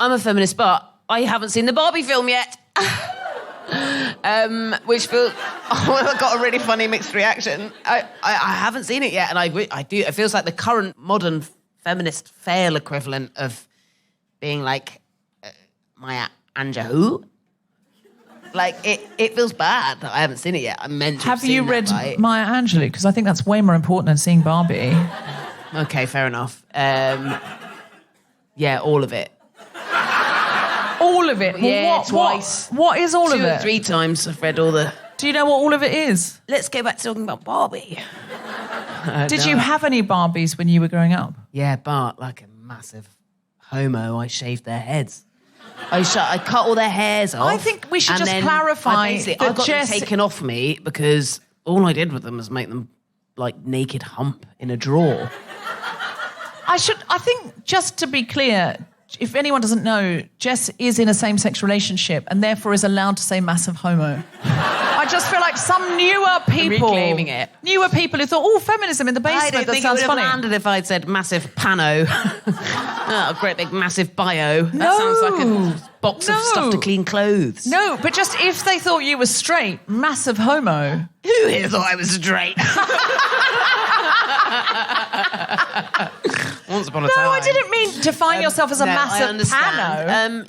I'm a feminist, but I haven't seen the Barbie film yet. Which feels... I got a really funny mixed reaction. I haven't seen it yet, and I do. It feels like the current modern feminist fail equivalent of being like Maya Angelou. Like, it feels bad that I haven't seen it yet. I'm meant to have you read Maya Angelou? Because I think that's way more important than seeing Barbie. Okay, fair enough. Yeah, all of it. All of it? Well, yeah, twice. What is all of it? 2 or 3 times I've read all the... Do you know what all of it is? Let's go back to talking about Barbie. Did you have any Barbies when you were growing up? Yeah, but like a massive homo, I shaved their heads. I cut all their hairs off. I think we should just clarify I got them taken off me because all I did with them was make them like naked hump in a drawer. I think, just to be clear, if anyone doesn't know, Jess is in a same-sex relationship and therefore is allowed to say massive homo. I just feel like some newer people... reclaiming it. Newer people who thought, feminism in the basement, I don't think sounds it would funny. have landed if I'd said massive pano. A great big massive bio. That sounds like a box of stuff to clean clothes. No, but just if they thought you were straight, massive homo. Who here thought I was straight? Once upon a time. No, I didn't mean define yourself as a massive pano.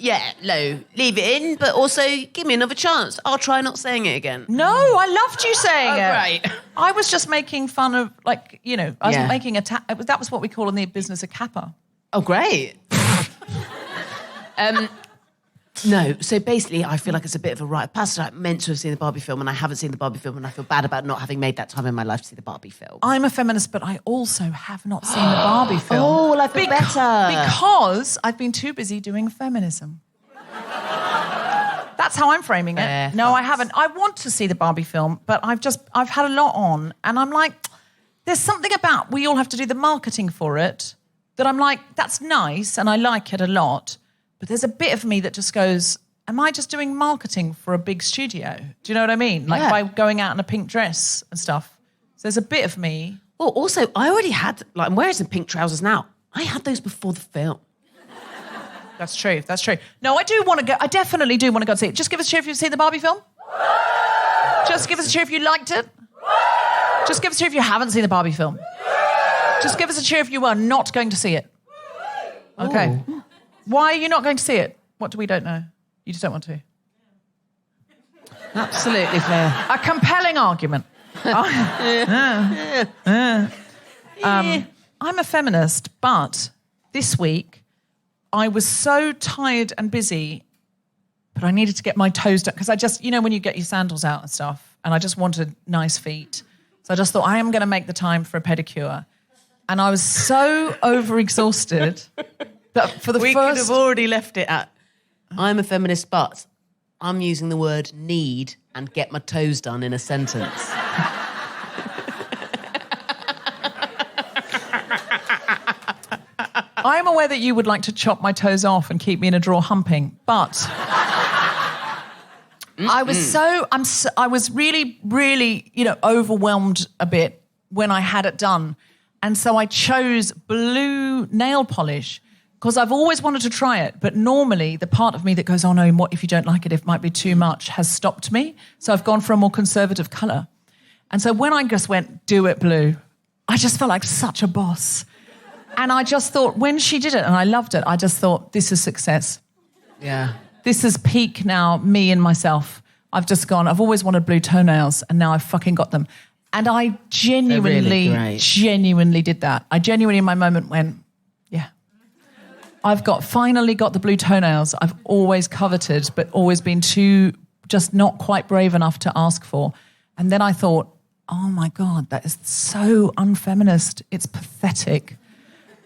Leave it in, but also give me another chance. I'll try not saying it again. No, I loved you saying it. Right. I was just making fun of, I was making that was what we call in the business a kappa. Oh, great. No, so basically I feel like it's a bit of a rite of passage. I'm meant to have seen the Barbie film and I haven't seen the Barbie film and I feel bad about not having made that time in my life to see the Barbie film. I'm a feminist, but I also have not seen the Barbie film. Oh, well, I feel better. Because I've been too busy doing feminism. That's how I'm framing it. No, I haven't. I want to see the Barbie film, but I've had a lot on and I'm like, there's something about we all have to do the marketing for it that I'm like, that's nice and I like it a lot. But there's a bit of me that just goes, am I just doing marketing for a big studio? Do you know what I mean? Like by going out in a pink dress and stuff. So there's a bit of me. Well, also, I already had, I'm wearing some pink trousers now. I had those before the film. That's true. No, I definitely do want to go and see it. Just give us a cheer if you've seen the Barbie film. Just give us a cheer if you liked it. Just give us a cheer if you haven't seen the Barbie film. Just give us a cheer if you are not going to see it. Okay. Ooh. Why are you not going to see it? What do we don't know? You just don't want to. Absolutely fair. A compelling argument. I'm a feminist, but this week I was so tired and busy, but I needed to get my toes done because I just, when you get your sandals out and stuff, and I just wanted nice feet. So I just thought, I am going to make the time for a pedicure. And I was so overexhausted that for the we could have already left it at, I'm a feminist, but I'm using the word need and get my toes done in a sentence. I'm aware that you would like to chop my toes off and keep me in a drawer humping, but I was really, really, overwhelmed a bit when I had it done. And so I chose blue nail polish because I've always wanted to try it. But normally the part of me that goes, oh no, what if you don't like it, it might be too much, has stopped me. So I've gone for a more conservative colour. And so when I just went, do it blue, I just felt like such a boss. And I just thought, when she did it and I loved it, I just thought, this is success. Yeah. This is peak now, me and myself. I've always wanted blue toenails and now I've fucking got them. And I genuinely did that. I genuinely in my moment went, yeah. I've finally got the blue toenails I've always coveted, but always been just not quite brave enough to ask for. And then I thought, oh my God, that is so unfeminist. It's pathetic.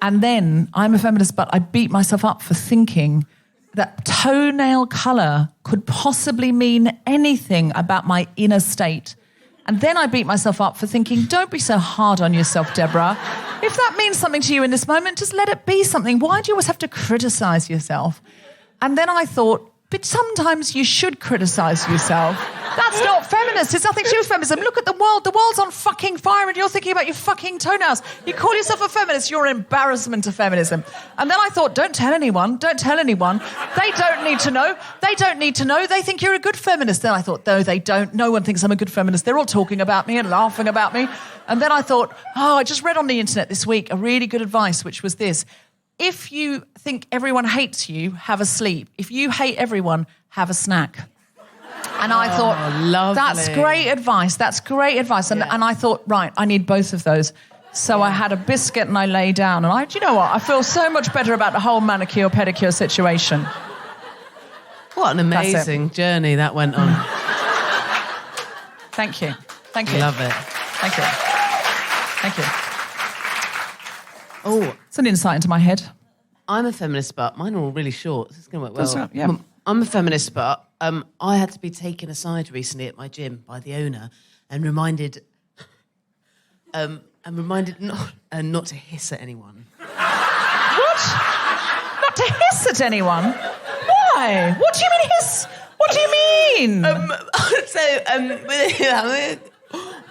And then I'm a feminist, but I beat myself up for thinking that toenail colour could possibly mean anything about my inner state. And then I beat myself up for thinking, don't be so hard on yourself, Deborah. If that means something to you in this moment, just let it be something. Why do you always have to criticise yourself? And then I thought, but sometimes you should criticise yourself. That's not feminist. It's nothing to do with feminism. Look at the world. The world's on fucking fire and you're thinking about your fucking toenails. You call yourself a feminist, you're an embarrassment to feminism. And then I thought, don't tell anyone. Don't tell anyone. They don't need to know. They don't need to know. They think you're a good feminist. Then I thought, no, they don't. No one thinks I'm a good feminist. They're all talking about me and laughing about me. And then I thought, I just read on the internet this week a really good advice, which was this. If you think everyone hates you, have a sleep. If you hate everyone, have a snack. And I thought, that's great advice. That's great advice. And I thought, right, I need both of those. So I had a biscuit and I lay down. And do you know what? I feel so much better about the whole manicure, pedicure situation. What an amazing journey that went on. Thank you. Thank you. Love it. Thank you. Thank you. Oh, it's an insight into my head. I'm a feminist, but mine are all really short. This is going to work well. Yeah. I'm a feminist, but I had to be taken aside recently at my gym by the owner and reminded not to hiss at anyone. What? Not to hiss at anyone? Why? What do you mean hiss? What do you mean?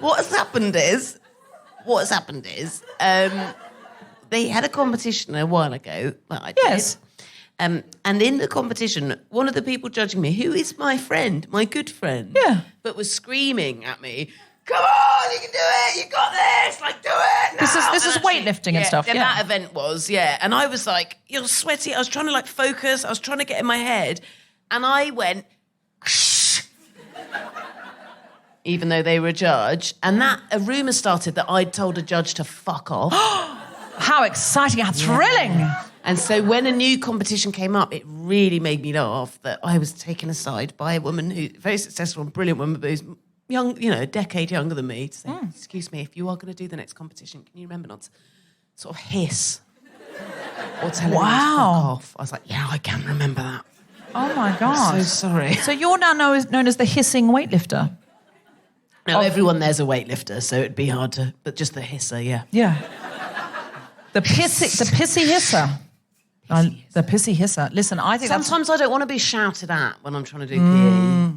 What's happened is they had a competition a while ago. Yes. And in the competition, one of the people judging me, who is my friend, my good friend, but was screaming at me, "Come on, you can do it! You got this! Like, do it now!" This is weightlifting and stuff. And that event was, and I was like, you're sweaty. I was trying to like focus. I was trying to get in my head, and I went, even though they were a judge, and a rumour started that I'd told a judge to fuck off. How exciting! How thrilling! Yeah. And so when a new competition came up, it really made me laugh that I was taken aside by a woman who's very successful and brilliant woman, but who's young, a decade younger than me, to say, "Excuse me, if you are going to do the next competition, can you remember not to sort of hiss or tell anyone to fuck off?" I was like, "Yeah, I can remember that." Oh my God. I'm so sorry. So you're now known as the hissing weightlifter. Now everyone there's a weightlifter, so it'd be hard to, but just the hisser, yeah. Yeah. The pissy hisser. The pissy hisser. Listen, I think sometimes I don't want to be shouted at when I'm trying to do PE.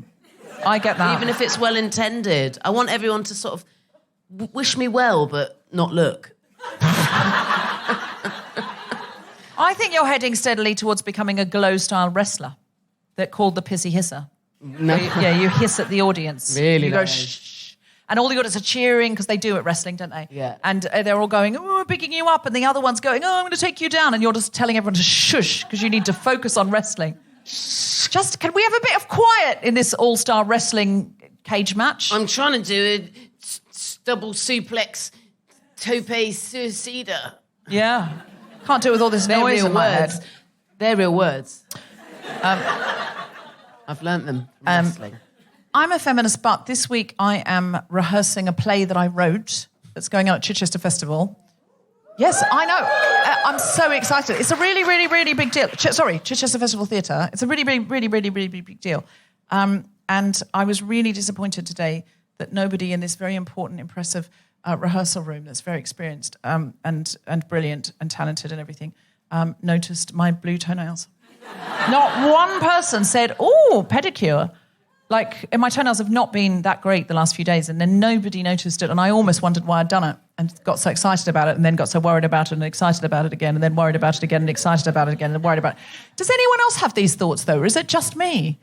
I get that. Even if it's well intended, I want everyone to sort of wish me well, but not look. I think you're heading steadily towards becoming a glow-style wrestler. They're called the pissy hisser. No. You hiss at the audience. Really? You go shh. And all the audience are cheering because they do at wrestling, don't they? Yeah. And they're all going, "Oh, we're picking you up," and the other one's going, "Oh, I'm going to take you down," and you're just telling everyone to shush because you need to focus on wrestling. Just, can we have a bit of quiet in this all-star wrestling cage match? I'm trying to do a double suplex tope suicida. Yeah. Can't do it with all this noise in my head. They're real words. I've learnt them from wrestling. I'm a feminist, but this week I am rehearsing a play that I wrote that's going on at Chichester Festival. Yes, I know. I'm so excited. It's a really, really, really big deal. Chichester Festival Theatre. It's a really, really, really, really, really big deal. And I was really disappointed today that nobody in this very important, impressive rehearsal room that's very experienced and brilliant and talented and everything noticed my blue toenails. Not one person said, "Oh, pedicure." And my toenails have not been that great the last few days, and then nobody noticed it, and I almost wondered why I'd done it, and got so excited about it, and then got so worried about it, and excited about it again, and then worried about it again, and excited about it again, and worried about it. Does anyone else have these thoughts, though, or is it just me?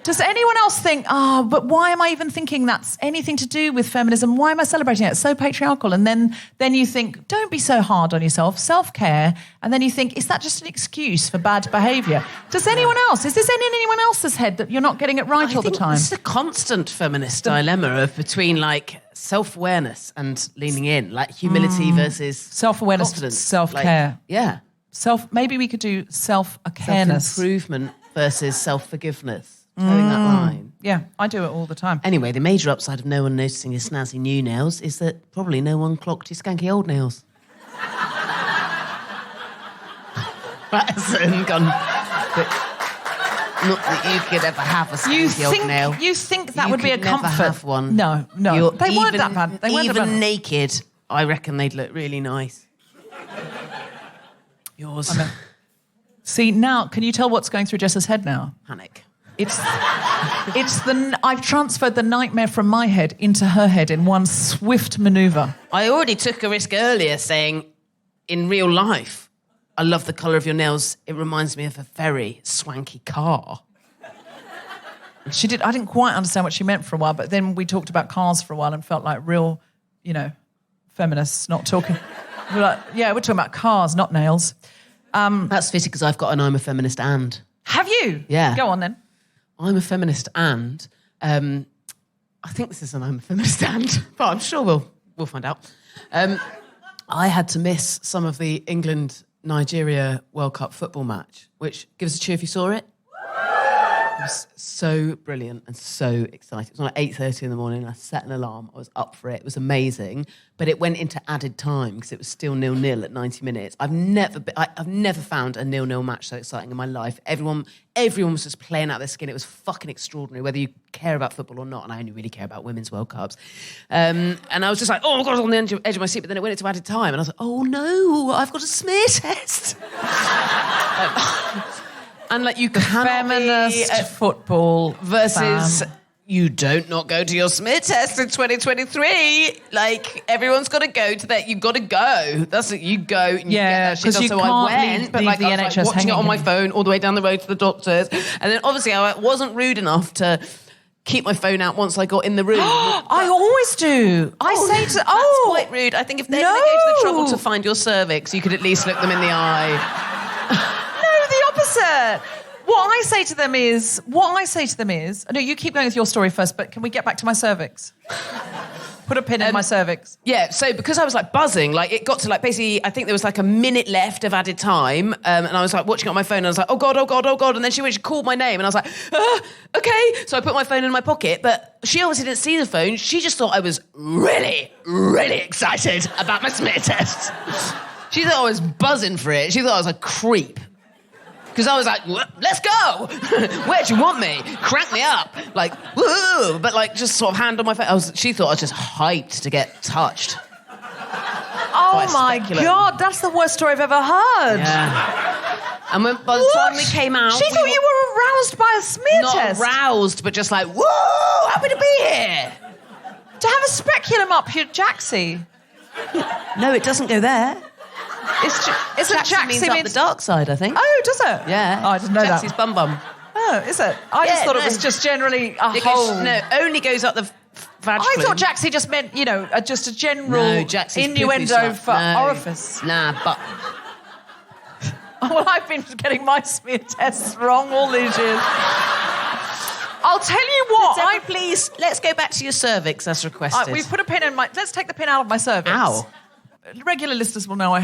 Does anyone else think, but why am I even thinking that's anything to do with feminism? Why am I celebrating it? It's so patriarchal. And then you think, don't be so hard on yourself, self-care. And then you think, is that just an excuse for bad behaviour? Does anyone else? Is this in anyone else's head that you're not getting it right all the time? It's a constant feminist dilemma between self-awareness and leaning in, humility versus self-awareness, confidence. Self-care. Maybe we could do self-awareness. Self-improvement versus self-forgiveness. Towing that line. Yeah, I do it all the time. Anyway, the major upside of no one noticing your snazzy new nails is that probably no one clocked your skanky old nails. Right, gone. Not that you could ever have a skanky old nail. You think that would be a comfort? Never have one. No. They weren't that bad. Even naked, I reckon they'd look really nice. Yours. See, now, can you tell what's going through Jess's head now? Panic. It's I've transferred the nightmare from my head into her head in one swift manoeuvre. I already took a risk earlier saying, in real life, I love the colour of your nails. It reminds me of a very swanky car. I didn't quite understand what she meant for a while, but then we talked about cars for a while and felt like real, feminists not talking. We're like, yeah, we're talking about cars, not nails. That's fitting because I've got an I'm a feminist and. Have you? Yeah. Go on then. I'm a feminist and. I think this is an I'm a feminist and, but I'm sure we'll find out. I had to miss some of the England-Nigeria World Cup football match, which, give us a cheer if you saw it. It was so brilliant and so exciting. It was on at 8:30 in the morning. I set an alarm. I was up for it. It was amazing. But it went into added time because it was still 0-0 at 90 minutes. I've never found a 0-0 match so exciting in my life. Everyone was just playing out their skin. It was fucking extraordinary, whether you care about football or not. And I only really care about women's World Cups. And I was just like, oh my God, I was on the edge of my seat. But then it went into added time. And I was like, oh no, I've got a smear test. And like you cannot feminist be football versus fan. You don't not go to your smear test in 2023. Like everyone's got to go to that. You've got to go. That's it. You go. And you get that shit done. So I went, but like I was like watching it on my phone all the way down the road to the doctors. And then obviously I wasn't rude enough to keep my phone out once I got in the room. I always do. That's quite rude. I think if they're going to go to the trouble to find your cervix, you could at least look them in the eye. Opposite. What I say to them is, no, you keep going with your story first, but can we get back to my cervix? Put a pin in my cervix. Yeah, so because I was like buzzing, like it got to like basically, I think there was like a minute left of added time, and I was like watching it on my phone, and I was like, oh God, and then she called my name, and I was like, okay. So I put my phone in my pocket, but she obviously didn't see the phone. She just thought I was really, really excited about my smear test. She thought I was buzzing for it. She thought I was a creep. Because I was like, let's go. Where do you want me? Crank me up. Like, woo. But like, just sort of hand on my face. She thought I was just hyped to get touched. Oh my God, that's the worst story I've ever heard. Yeah. And by the time we came out... She thought you were aroused by a smear test. Not aroused, but just like, woo, happy to be here. To have a speculum up your jacksie. No, it doesn't go there. Jacksie means up the dark side, I think. Oh, does it? Yeah. Oh, I didn't know that. Jacksie's bum. Oh, is it? I just thought it was just generally a hole. No, only goes up the vag I thought Jacksie just meant, just a general innuendo for orifice. Nah, but... Well, I've been getting my smear tests wrong all these years. I'll tell you what. Please, let's go back to your cervix as requested. We've put a pin in my... Let's take the pin out of my cervix. Ow. Regular listeners will know I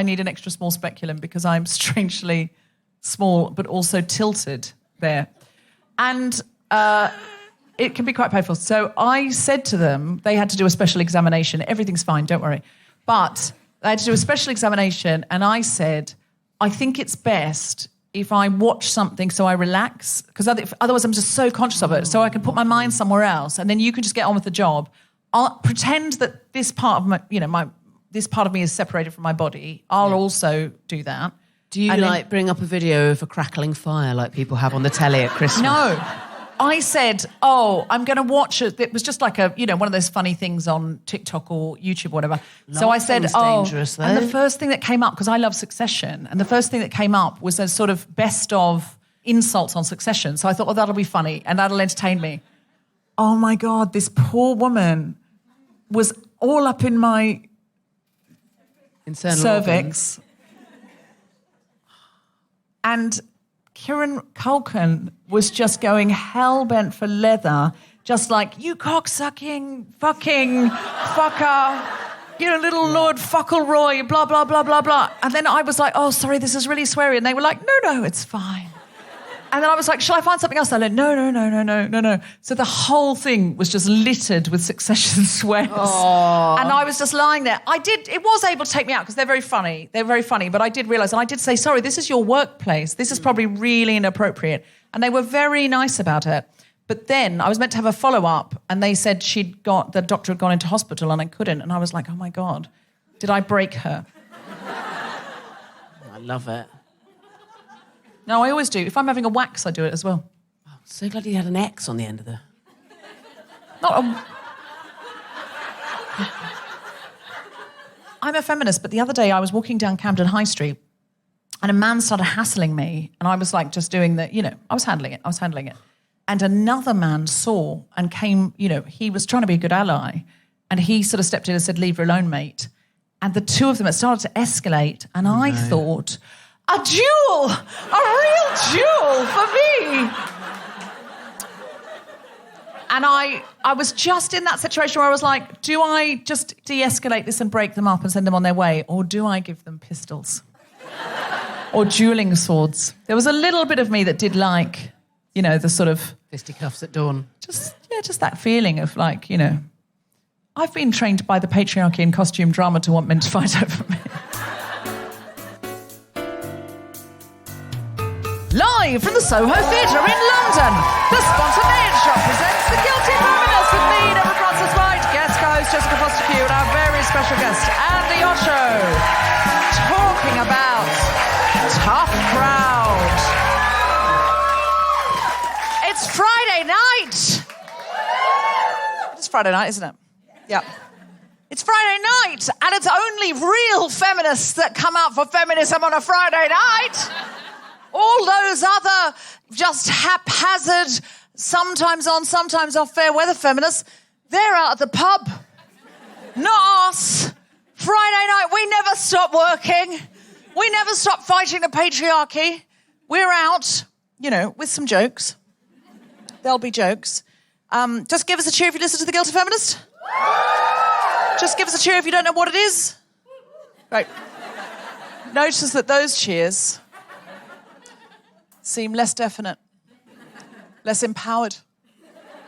need an extra small speculum because I'm strangely small but also tilted there. And it can be quite painful. So I said to them, they had to do a special examination. Everything's fine, don't worry. But they had to do a special examination, and I said, I think it's best if I watch something so I relax, because otherwise I'm just so conscious of it, so I can put my mind somewhere else, and then you can just get on with the job. I'll pretend that this part of this part of me is separated from my body. I'll also do that. Do you bring up a video of a crackling fire like people have on the telly at Christmas? No. I said, I'm going to watch it. It was just like one of those funny things on TikTok or YouTube or whatever. So I said, dangerous, though. And the first thing that came up, because I love Succession, and the first thing that came up was a sort of best of insults on Succession. So I thought, that'll be funny and that'll entertain me. Oh my God, this poor woman was all up in my internal cervix. And Kieran Culkin was just going hell-bent for leather, just like, you cocksucking fucking fucker, little Lord Fauntleroy, blah, blah, blah, blah, blah. And then I was like, oh, sorry, this is really sweary. And they were like, no, it's fine. And then I was like, shall I find something else? They're like, no. So the whole thing was just littered with Succession swears. Aww. And I was just lying there. It was able to take me out because they're very funny. But I did realise, and I did say, sorry, this is your workplace. This is probably really inappropriate. And they were very nice about it. But then I was meant to have a follow-up, and they said the doctor had gone into hospital and I couldn't. And I was like, oh my God, did I break her? I love it. No, I always do. If I'm having a wax, I do it as well. Oh, So glad you had an X on the end of the... Not a... I'm a feminist, but the other day I was walking down Camden High Street and a man started hassling me and I was like just doing the, I was handling it. And another man saw and came, he was trying to be a good ally and he sort of stepped in and said, leave her alone, mate. And the two of them, it started to escalate and I thought, a duel, a real duel for me. And I was just in that situation where I was like, do I just de-escalate this and break them up and send them on their way? Or do I give them pistols? Or dueling swords? There was a little bit of me that did like, the sort of... fisticuffs at dawn. Just that feeling of like, I've been trained by the patriarchy in costume drama to want men to fight over me. Live from the Soho Theatre in London, the Spontaneity Shop presents The Guilty Feminist with me, Deborah Frances-White, guest host Jessica Fostekew, and our very special guest, Andi Osho, talking about tough crowd. It's Friday night. It's Friday night, isn't it? Yeah. It's Friday night, and it's only real feminists that come out for feminism on a Friday night. All those other just haphazard, sometimes on, sometimes off fair weather feminists, they're out at the pub. Not us. Friday night, we never stop working. We never stop fighting the patriarchy. We're out, with some jokes. There'll be jokes. Just give us a cheer if you listen to The Guilty Feminist. Just give us a cheer if you don't know what it is. Right. Notice that those cheers seem less definite, less empowered,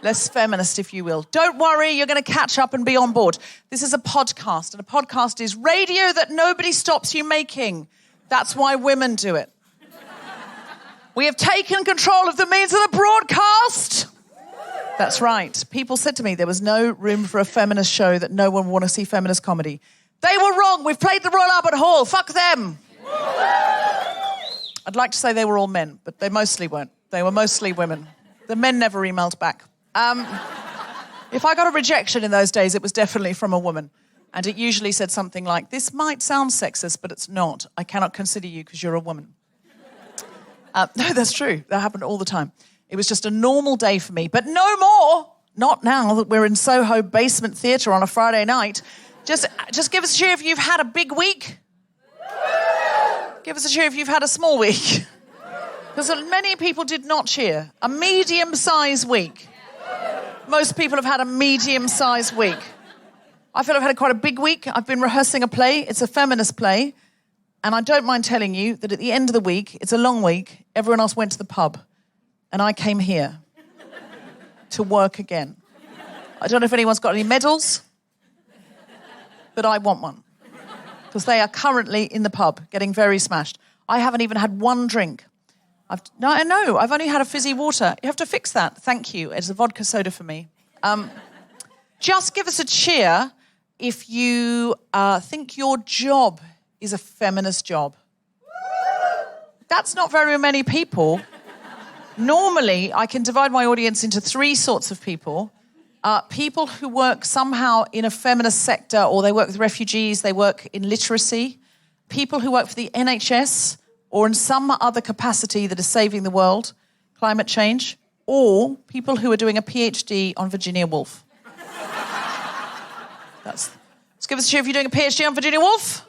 less feminist, if you will. Don't worry, you're going to catch up and be on board. This is a podcast, and a podcast is radio that nobody stops you making. That's why women do it. We have taken control of the means of the broadcast. That's right. People said to me there was no room for a feminist show, that no one would want to see feminist comedy. They were wrong. We've played the Royal Albert Hall. Fuck them. I'd like to say they were all men, but they mostly weren't. They were mostly women. The men never emailed back. If I got a rejection in those days, it was definitely from a woman. And it usually said something like, this might sound sexist, but it's not. I cannot consider you because you're a woman. No, that's true. That happened all the time. It was just a normal day for me, but no more. Not now that we're in Soho Basement Theatre on a Friday night. Just give us a cheer if you've had a big week. Give us a cheer if you've had a small week. Because many people did not cheer. A medium-sized week. Most people have had a medium-sized week. I feel I've had quite a big week. I've been rehearsing a play. It's a feminist play. And I don't mind telling you that at the end of the week, it's a long week, everyone else went to the pub. And I came here to work again. I don't know if anyone's got any medals, but I want one. Because they are currently in the pub getting very smashed. I haven't even had one drink. I've only had a fizzy water. You have to fix that. Thank you. It's a vodka soda for me. Just give us a cheer if you think your job is a feminist job. That's not very many people. Normally, I can divide my audience into three sorts of people. People who work somehow in a feminist sector, or they work with refugees, they work in literacy. People who work for the NHS, or in some other capacity that is saving the world, climate change. Or people who are doing a PhD on Virginia Woolf. Let's give us a cheer if you're doing a PhD on Virginia Woolf.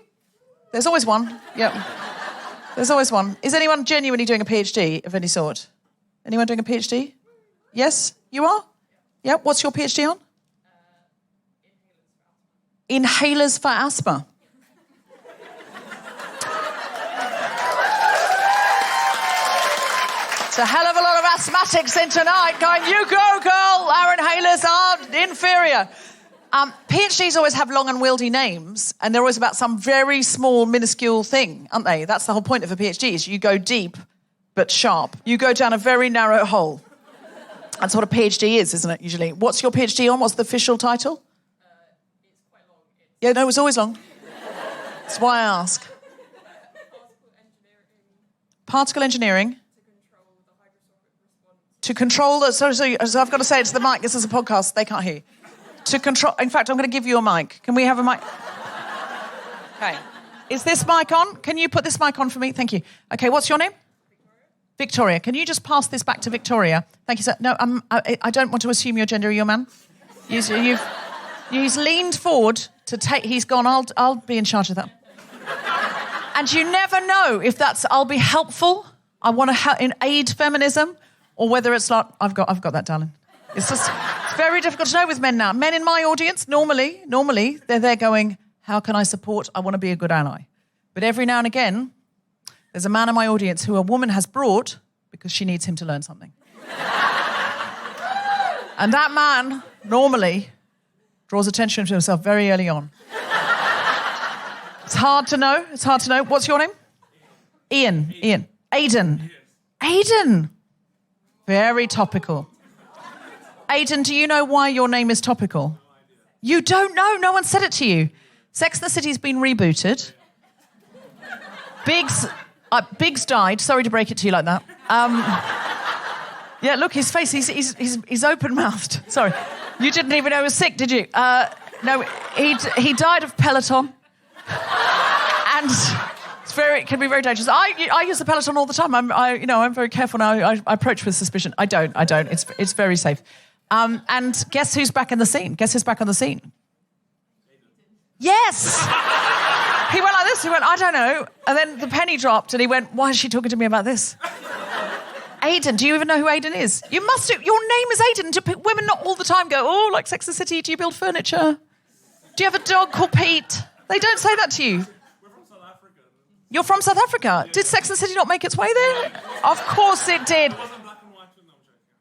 There's always one. Yep. There's always one. Is anyone genuinely doing a PhD of any sort? Anyone doing a PhD? Yes? You are? Yep. What's your PhD on? Inhalers for asthma. It's a hell of a lot of asthmatics in tonight going, you go, girl. Our inhalers are inferior. PhDs always have long and wieldy names, and they're always about some very small, minuscule thing, aren't they? That's the whole point of a PhD, is you go deep but sharp. You go down a very narrow hole. That's what a PhD is, isn't it, usually? What's your PhD on? What's the official title? It's quite long. Yeah, no, it's always long. That's why I ask. Particle engineering. Particle engineering. To control the hydroscopic response To control the... So I've got to say it to the mic. This is a podcast. They can't hear you. To control... In fact, I'm going to give you a mic. Can we have a mic? Okay. Is this mic on? Can you put this mic on for me? Thank you. Okay, what's your name? Victoria. Can you just pass this back to Victoria? Thank you, sir. No, I don't want to assume your gender. Are you a man? He's leaned forward to take... He's gone, I'll be in charge of that. And you never know if that's... I'll be helpful. I want to aid feminism, or whether it's not... I've got that, darling. It's very difficult to know with men now. Men in my audience, normally, they're there going, how can I support? I want to be a good ally. But every now and again, there's a man in my audience who a woman has brought because she needs him to learn something. And that man, normally, draws attention to himself very early on. It's hard to know. What's your name? Ian. Aidan. Very topical. Aidan, do you know why your name is topical? You don't know? No one said it to you. Sex and the City's been rebooted. Biggs died. Sorry to break it to you like that. Yeah, look, his face, he's open-mouthed. Sorry. You didn't even know he was sick, did you? No, he died of Peloton. And it can be very dangerous. I use the Peloton all the time. I'm very careful now. I approach with suspicion. I don't. It's very safe. And guess who's back in the scene? Guess who's back on the scene? Yes! He went like this. He went, I don't know. And then the penny dropped and he went, why is she talking to me about this? Aidan, do you even know who Aidan is? You must do. Your name is Aidan. Women not all the time go, oh, like Sex and the City, do you build furniture? Do you have a dog called Pete? They don't say that to you. We're from South Africa. You're from South Africa? Yeah. Did Sex and the City not make its way there? Of course it did.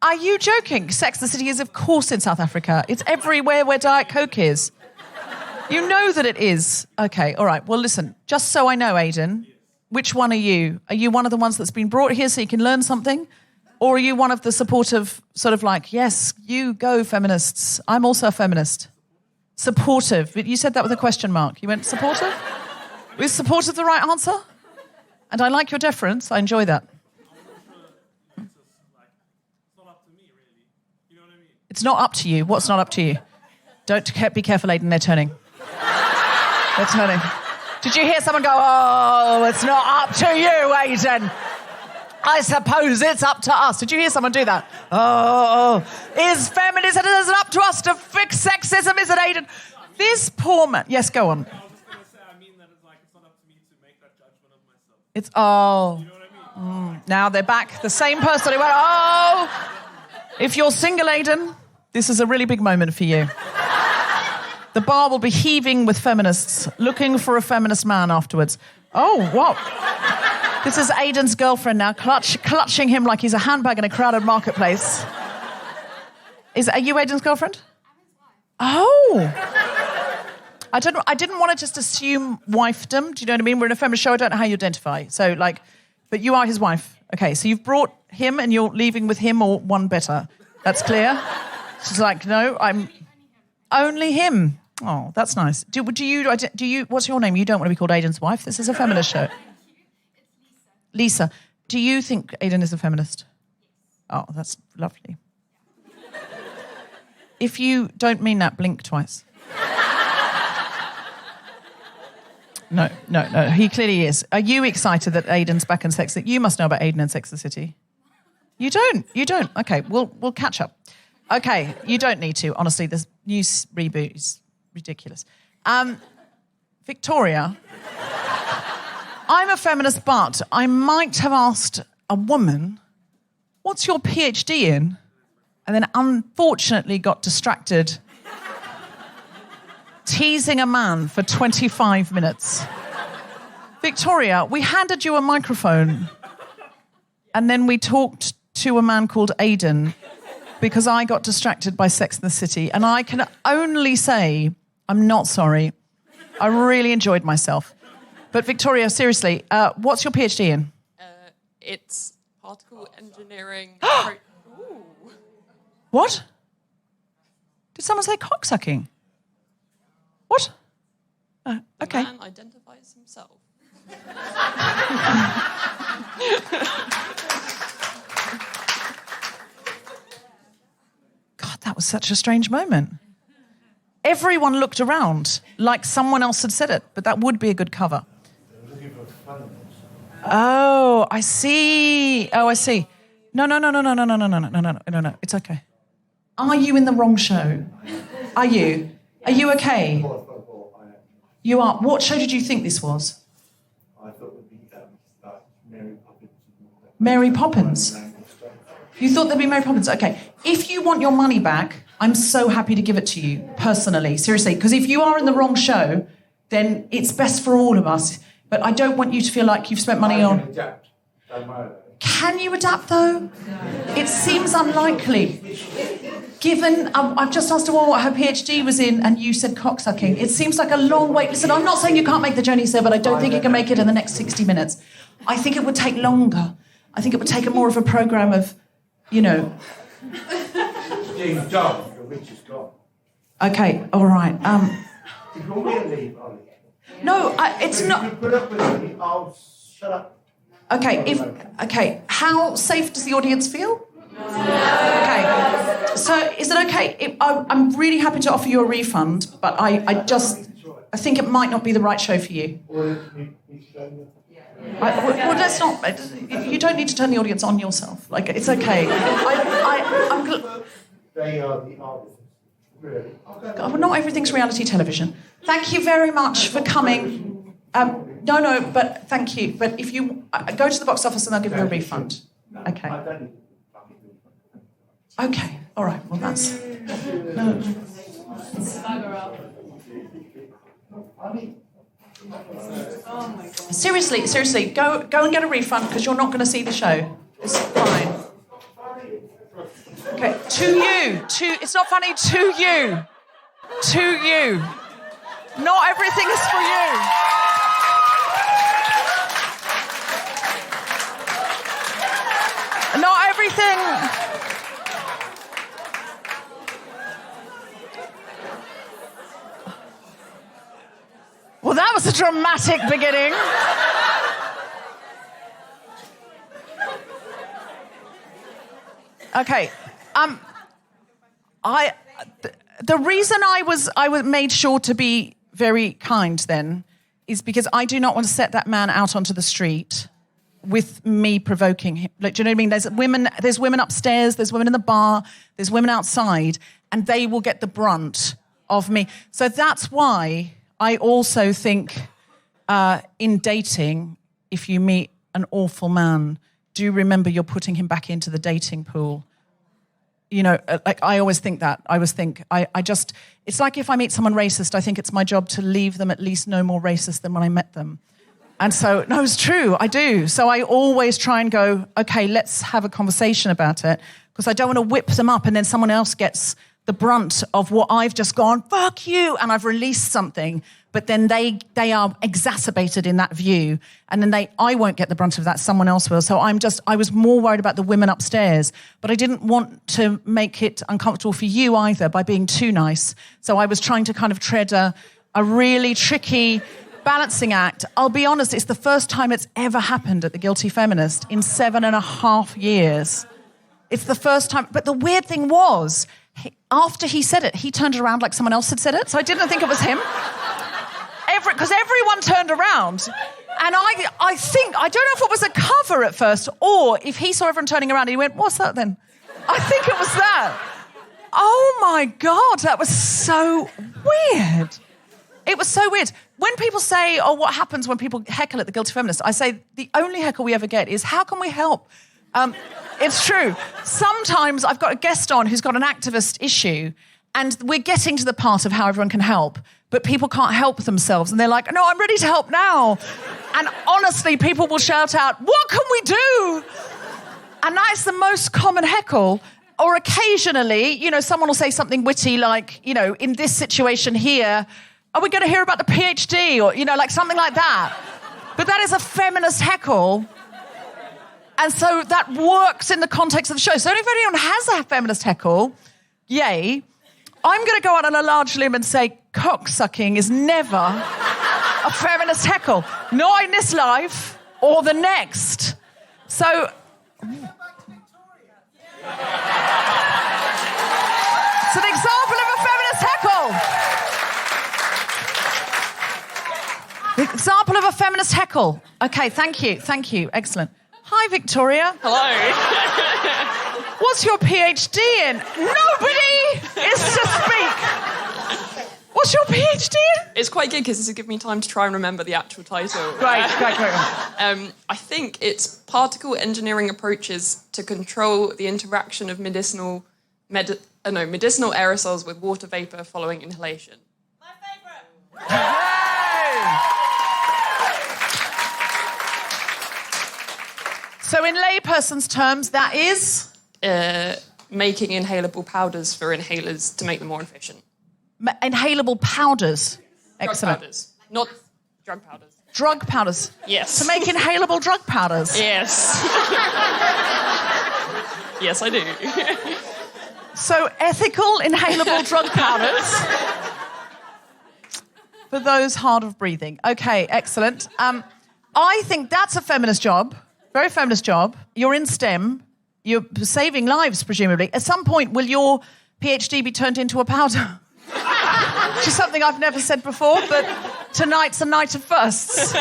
Are you joking? Sex and the City is, of course, in South Africa. It's everywhere where Diet Coke is. You know that it is. Okay, all right. Well, listen, just so I know, Aidan, which one are you? Are you one of the ones that's been brought here so you can learn something? Or are you one of the supportive, sort of like, yes, you go, feminists. I'm also a feminist. Supportive. You said that with a question mark. You went supportive? Was supportive the right answer? And I like your deference. I enjoy that. It's not up to you. What's not up to you? Be careful, Aidan. They're turning. They're turning. Did you hear someone go, oh, it's not up to you, Aidan? I suppose it's up to us. Did you hear someone do that? Oh, is feminism up to us to fix sexism, is it, Aidan? This poor man... Yes, go on. I was just going to say, I mean that it's not up to me to make that judgment of myself. It's, oh... You know what I mean? Now they're back. The same person who went, oh... If you're single, Aidan, this is a really big moment for you. The bar will be heaving with feminists, looking for a feminist man afterwards. Oh, what? This is Aidan's girlfriend now, clutching him like he's a handbag in a crowded marketplace. Are you Aidan's girlfriend? Oh. I didn't want to just assume wifedom. Do you know what I mean? We're in a feminist show. I don't know how you identify. So, but you are his wife. Okay, so you've brought him and you're leaving with him or one better. That's clear? She's like, no, I'm... Only him. Oh, that's nice. Do you? What's your name? You don't want to be called Aidan's wife. This is a feminist show. Lisa. Do you think Aidan is a feminist? Oh, that's lovely. If you don't mean that, blink twice. No. He clearly is. Are you excited that Aidan's back in Sex? You must know about Aidan and Sex and the City. You don't. Okay, we'll catch up. Okay, you don't need to. Honestly, this new reboot is ridiculous. Victoria, I'm a feminist, but I might have asked a woman, what's your PhD in? And then unfortunately got distracted teasing a man for 25 minutes. Victoria, we handed you a microphone and then we talked to a man called Aidan because I got distracted by Sex and the City. And I can only say, I'm not sorry. I really enjoyed myself. But Victoria, seriously, what's your PhD in? It's particle engineering. Ooh. What? Did someone say cocksucking? What? Okay. The man identifies himself. that was such a strange moment. Everyone looked around like someone else had said it, but that would be a good cover. Oh, I see. Oh, I see. No. It's okay. Are you in the wrong show? Are you? Are you okay? You are. What show did you think this was? I thought it would be Mary Poppins. Mary Poppins? You thought there'd be Mary Poppins? Okay. If you want your money back, I'm so happy to give it to you, personally, seriously. Because if you are in the wrong show, then it's best for all of us. But I don't want you to feel like you've spent money on... Can you adapt, though? It seems unlikely. Given, I've just asked her what her PhD was in, and you said cocksucking. It seems like a long wait. Listen, I'm not saying you can't make the journey, sir, but I don't think you can make it in the next 60 minutes. I think it would take longer. I think it would take a more of a programme of, Steve's done, the witch is gone. Okay, all right. You want me to leave, Ollie? No, it's not... If you put up with me, I'll shut up. Okay, how safe does the audience feel? Okay, so is it okay? I'm really happy to offer you a refund, but I think it might not be the right show for you. Well, let's not. You don't need to turn the audience on yourself. Like, it's okay. They are the artists. Really? Well, not everything's reality television. Thank you very much for coming. No, but thank you. But if you go to the box office and they'll give you a refund. Okay. Okay. All right. Well, that's. No. Seriously, go and get a refund because you're not going to see the show. It's fine. Okay, it's not funny to you. Not everything is for you. Not everything. Well, that was a dramatic beginning. Okay. The reason I was made sure to be very kind then is because I do not want to set that man out onto the street with me provoking him. Like, do you know what I mean? There's women upstairs, there's women in the bar, there's women outside, and they will get the brunt of me. So that's why I also think in dating, if you meet an awful man, do remember you're putting him back into the dating pool. You know, like I always think that. I just, it's like if I meet someone racist, I think it's my job to leave them at least no more racist than when I met them. And so, no, it's true, I do. So I always try and go, okay, let's have a conversation about it, because I don't want to whip them up and then someone else gets the brunt of what I've just gone, fuck you, and I've released something, but then they are exacerbated in that view, and then I won't get the brunt of that, someone else will. So I was more worried about the women upstairs, but I didn't want to make it uncomfortable for you either by being too nice. So I was trying to kind of tread a really tricky balancing act. I'll be honest, it's the first time it's ever happened at The Guilty Feminist in 7.5 years. It's the first time, but the weird thing was, after he said it, he turned around like someone else had said it, so I didn't think it was him. Because everyone turned around. And I think, I don't know if it was a cover at first, or if he saw everyone turning around and he went, what's that then? I think it was that. Oh my God, that was so weird. It was so weird. When people say, oh, what happens when people heckle at The Guilty Feminist? I say, the only heckle we ever get is, how can we help? It's true. Sometimes I've got a guest on who's got an activist issue, and we're getting to the part of how everyone can help, but people can't help themselves, and they're like, no, I'm ready to help now. And honestly, people will shout out, what can we do? And that's the most common heckle. Or occasionally, you know, someone will say something witty like, you know, in this situation here, are we going to hear about the PhD? Or, you know, like something like that. But that is a feminist heckle. And so that works in the context of the show. So if anyone has a feminist heckle, yay, I'm going to go out on a large limb and say cocksucking is never a feminist heckle. Not in this life or the next. So... Example of a feminist heckle. Okay, thank you. Excellent. Hi, Victoria. Hello. What's your PhD in? Nobody is to speak. What's your PhD in? It's quite good because this will give me time to try and remember the actual title. Great. I think it's particle engineering approaches to control the interaction of medicinal aerosols with water vapor following inhalation. My favourite. So in layperson's terms, that is? Making inhalable powders for inhalers to make them more efficient. Inhalable powders. Excellent. Drug powders, not drug powders. Drug powders. Yes. To make inhalable drug powders. Yes. Yes, I do. So ethical inhalable drug powders for those hard of breathing. Okay, excellent. I think that's a feminist job, very feminist job. You're in STEM. You're saving lives, presumably. At some point, will your PhD be turned into a powder? Which is something I've never said before, but tonight's a night of firsts.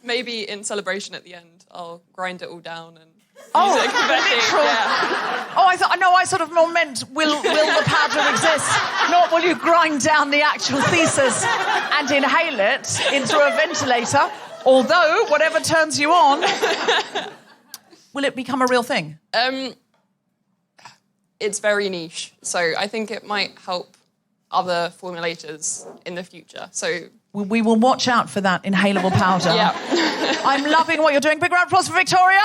Maybe in celebration at the end, I'll grind it all down and Oh, use it for betting. literal. Yeah. Oh, I sort of more meant will the powder exist, not will you grind down the actual thesis and inhale it in through a ventilator, although whatever turns you on, will it become a real thing? It's very niche, so I think it might help other formulators in the future. So We will watch out for that inhalable powder. yeah. I'm loving what you're doing. Big round of applause for Victoria.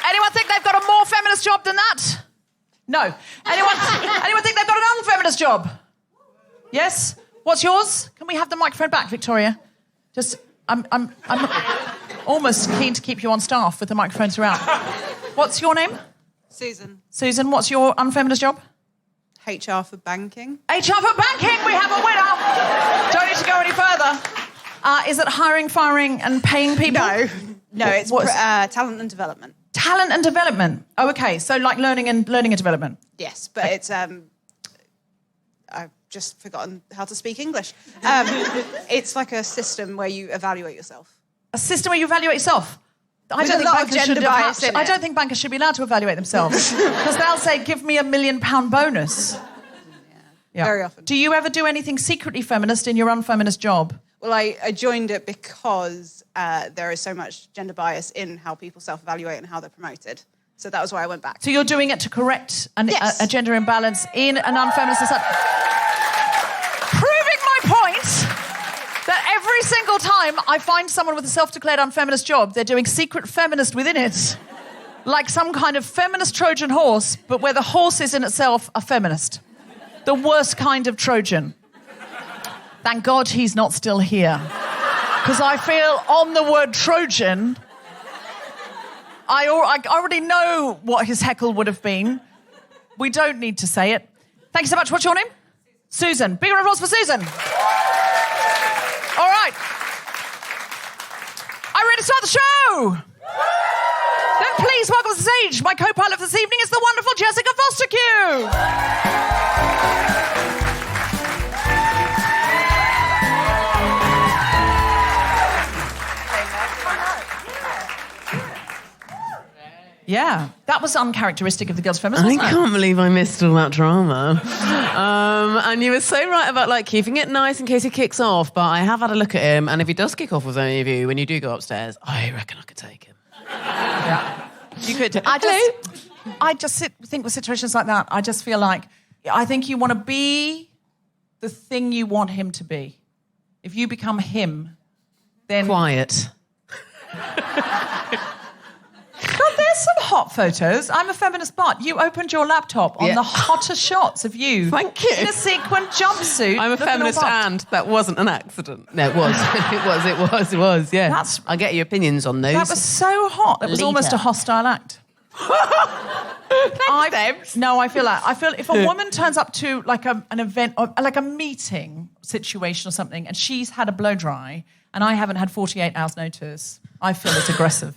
Anyone think they've got a more feminist job than that? No. Anyone think they've got an unfeminist job? Yes? What's yours? Can we have the microphone back, Victoria? I'm almost keen to keep you on staff with the microphone throughout. What's your name? Susan. Susan, what's your unfeminist job? HR for banking. HR for banking, we have a winner. Don't need to go any further. Is it hiring, firing, and paying people? No, it's talent and development. Talent and development. Oh, okay. So like learning and development. Yes, but it's I've just forgotten how to speak English. It's like a system where you evaluate yourself. A system where you evaluate yourself. I With a lot of gender bias in I it. don't think bankers should be allowed to evaluate themselves because they'll say, "Give me £1 million bonus." Yeah. Very often. Do you ever do anything secretly feminist in your unfeminist job? Well, I joined it because there is so much gender bias in how people self-evaluate and how they're promoted. So that was why I went back. So you're doing it to correct Yes. a gender imbalance in an unfeminist society. Proving my point that every single time I find someone with a self-declared unfeminist job, they're doing secret feminist within it. Like some kind of feminist Trojan horse, but where the horse is in itself a feminist. The worst kind of Trojan. Thank God he's not still here. Because I feel on the word Trojan, I already know what his heckle would have been. We don't need to say it. Thank you so much. What's your name? Susan. Big round of applause for Susan. All right. Are you ready to start the show? Then please welcome to the stage. My co-pilot for this evening is the wonderful Jessica Fostekew. Yeah, that was uncharacteristic of the girls' feminist, I wasn't it? can't believe I missed all that drama. And you were so right about like keeping it nice in case he kicks off, but I have had a look at him, and if he does kick off with any of you when you do go upstairs, I reckon I could take him. Yeah. You could. I just think with situations like that, I just feel like I think you want to be the thing you want him to be. If you become him, then... Quiet. God, there's some hot photos. I'm a feminist butt. You opened your laptop on the hottest shots of you. Thank you. In a sequin jumpsuit. I'm a looking feminist all buff. and that wasn't an accident. No, it was. it was, yeah. I'll get your opinions on those. That was so hot. It was Leader. almost a hostile act. No, I feel if a woman turns up to like an event, or like a meeting situation or something, and she's had a blow dry, and I haven't had 48 hours notice, I feel it's aggressive.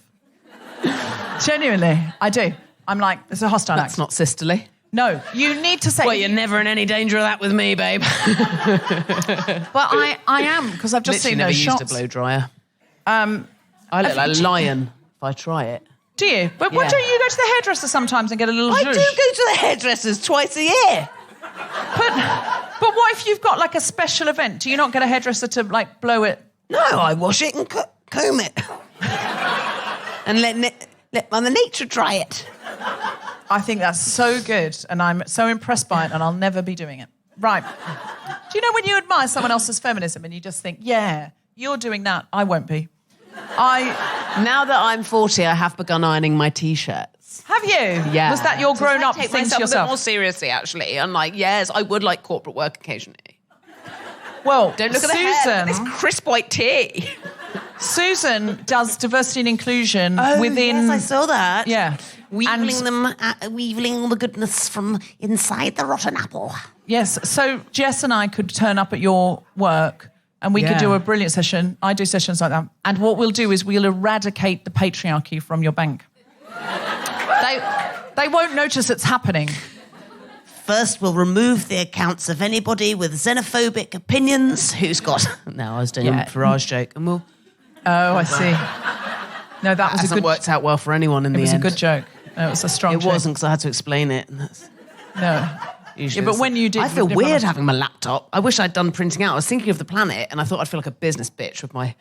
Genuinely, I do. I'm like, it's a hostile act. That's not sisterly. No, you need to say... Well, you're never in any danger of that with me, babe. But I am, because I've just seen never those used shots. a blow dryer. I look like a lion if I try it. Do you? But why Yeah. don't you go to the hairdresser sometimes and get a little I zhuzh? do go to the hairdressers twice a year. But what if you've got like a special event? Do you not get a hairdresser to like blow it? No, I wash it and comb it. And let Mother Nature dry it. I think that's so good, and I'm so impressed by it, and I'll never be doing it. Right. Do you know when you admire someone else's feminism and you just think, yeah, you're doing that, I won't be. Now that I'm 40, I have begun ironing my T-shirts. Have you? Yeah. Was that your grown-up I take thing to myself a bit yourself? more seriously, actually. I'm like, yes, I would like corporate work occasionally. Well, Don't look at the hair. Look at this crisp white tee. Susan does diversity and inclusion within... Yes, I saw that. Yeah. Weaving all the goodness from inside the rotten apple. Yes, so Jess and I could turn up at your work and we could do a brilliant session. I do sessions like that. And what we'll do is we'll eradicate the patriarchy from your bank. They won't notice it's happening. First, we'll remove the accounts of anybody with xenophobic opinions who's got... No, I was doing a Farage joke. And we'll... Oh, I see. No, that was hasn't worked out well for anyone in the end. It was a good joke. No, it was a strong joke. It wasn't, because I had to explain it. And that's No. usually Yeah, but when you did... I feel with weird everyone- having my laptop. I wish I'd done printing out. I was thinking of the planet, and I thought I'd feel like a business bitch with my...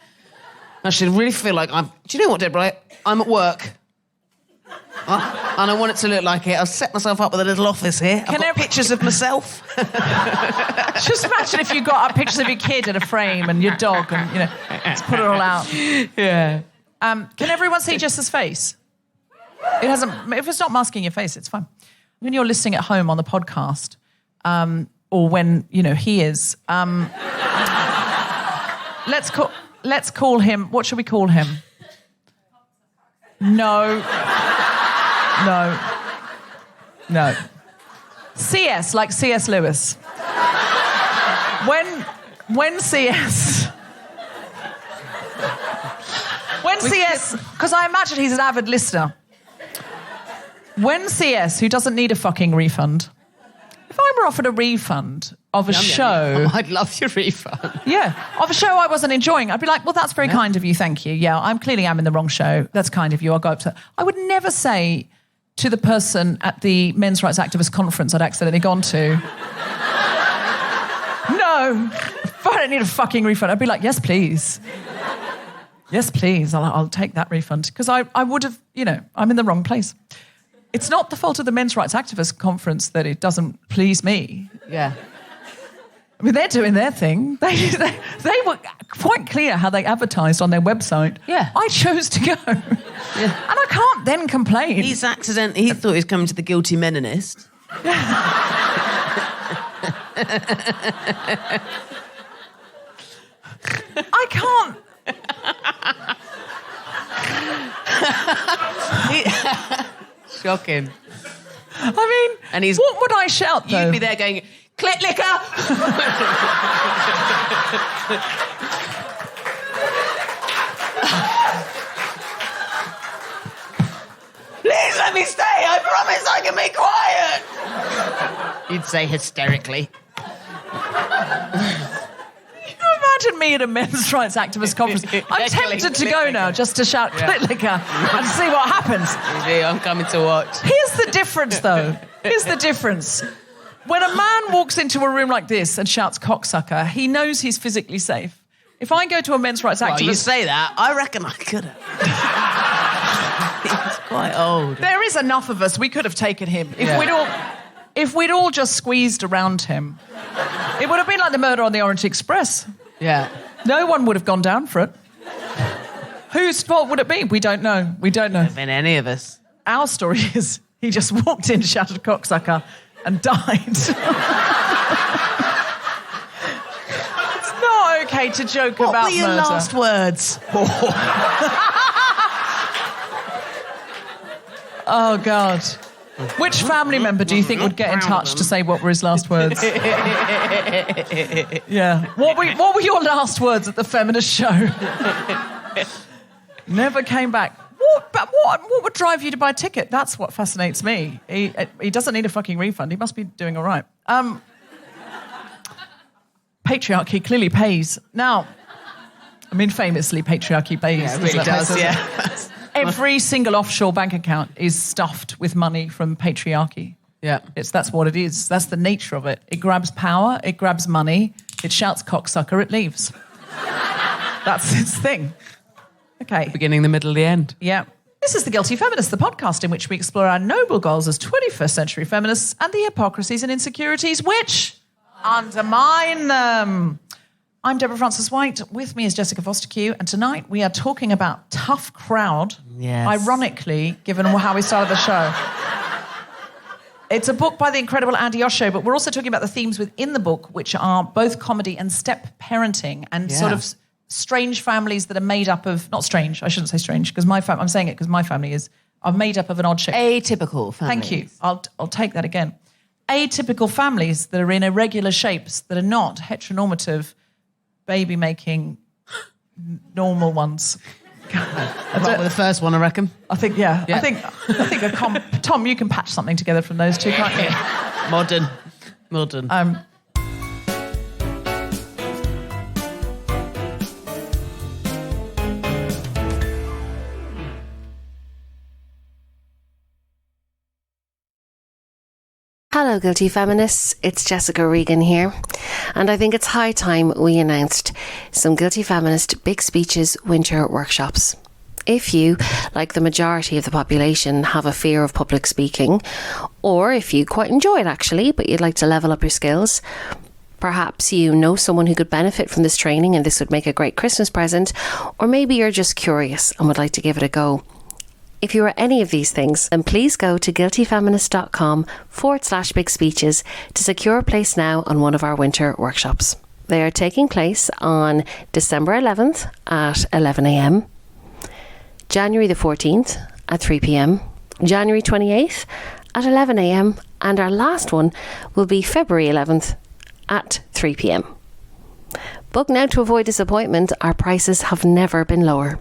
Actually, I really feel like I'm... Do you know what, Deborah? I'm at work. And I want it to look like it. I've set myself up with a little office here. I've got pictures of myself. Just imagine if you got up pictures of your kid in a frame and your dog and, you know, just put it all out. Yeah. Can everyone see Jess's face? It hasn't... If it's not masking your face, it's fine. When you're listening at home on the podcast, or when, you know, he is, let's call him... What should we call him? No. CS, like C.S. Lewis. When CS... When CS... Because I imagine he's an avid listener. When CS, who doesn't need a fucking refund... If I were offered a refund of a show... I'd love your refund. Yeah, of a show I wasn't enjoying, I'd be like, well, that's very kind of you, thank you. Yeah, I'm clearly in the wrong show. That's kind of you, I'll go up to... I would never say to the person at the men's rights activist conference I'd accidentally gone to, no, if I don't need a fucking refund, I'd be like, yes, please. Yes, please, I'll take that refund. Because I would have, you know, I'm in the wrong place. It's not the fault of the men's rights activist conference that it doesn't please me. Yeah. I mean, they're doing their thing. They were quite clear how they advertised on their website. Yeah. I chose to go. Yeah. And I can't then complain. He thought he was coming to the guilty meninist. I can't. Shocking. I mean, And he's... what would I shout, though? You'd be there going, clit licker! Please let me stay! I promise I can be quiet! You'd say hysterically. Can you imagine me at a men's rights activist conference? I'm tempted to go now just to shout clit licker and see what happens. I'm coming to watch. Here's the difference, though. Here's the difference. When a man walks into a room like this and shouts cocksucker, he knows he's physically safe. If I go to a men's rights activist... Well, you say that. I reckon I could have. He's quite old. There is enough of us. We could have taken him. If we'd all just squeezed around him, it would have been like the murder on the Orient Express. Yeah. No one would have gone down for it. Whose fault would it be? We don't know. We don't know. Been any of us. Our story is he just walked in, shouted cocksucker, and died. It's not okay to joke about What were your murder. last words? Oh, God. Which family member do you think would get in touch to say what were his last words? Yeah. What were your last words at the feminist show? Never came back. What? But what would drive you to buy a ticket? That's what fascinates me. He doesn't need a fucking refund. He must be doing all right. Patriarchy clearly pays. Now, I mean, famously, patriarchy pays. Yeah, it really does, yeah. Every single offshore bank account is stuffed with money from patriarchy. Yeah. That's what it is. That's the nature of it. It grabs power, it grabs money, it shouts cocksucker, it leaves. That's its thing. Okay. Beginning, the middle, the end. Yeah. This is The Guilty Feminist, the podcast in which we explore our noble goals as 21st century feminists and the hypocrisies and insecurities which undermine them. I'm Deborah Frances-White. With me is Jessica Fostekew, and tonight we are talking about Tough Crowd. Yes. Ironically, given how we started the show. It's a book by the incredible Andi Osho, but we're also talking about the themes within the book, which are both comedy and step-parenting, and sort of strange families that are made up of... Not strange, I shouldn't say strange, because I'm saying it because my family are made up of an odd shape. Atypical families. Thank you. I'll take that again. Atypical families that are in irregular shapes, that are not heteronormative, baby-making, normal ones. With the first one, I reckon. I think, yeah. I think Tom, you can patch something together from those two, can't you? Modern. Hello, Guilty Feminists. It's Jessica Regan here. And I think it's high time we announced some Guilty Feminist Big Speeches winter workshops. If you, like the majority of the population, have a fear of public speaking, or if you quite enjoy it actually, but you'd like to level up your skills, perhaps you know someone who could benefit from this training and this would make a great Christmas present, or maybe you're just curious and would like to give it a go. If you are any of these things, then please go to guiltyfeminist.com/big speeches to secure a place now on one of our winter workshops. They are taking place on December 11th at 11 a.m, January the 14th at 3 p.m, January 28th at 11 a.m, and our last one will be February 11th at 3 p.m. Book now to avoid disappointment. Our prices have never been lower.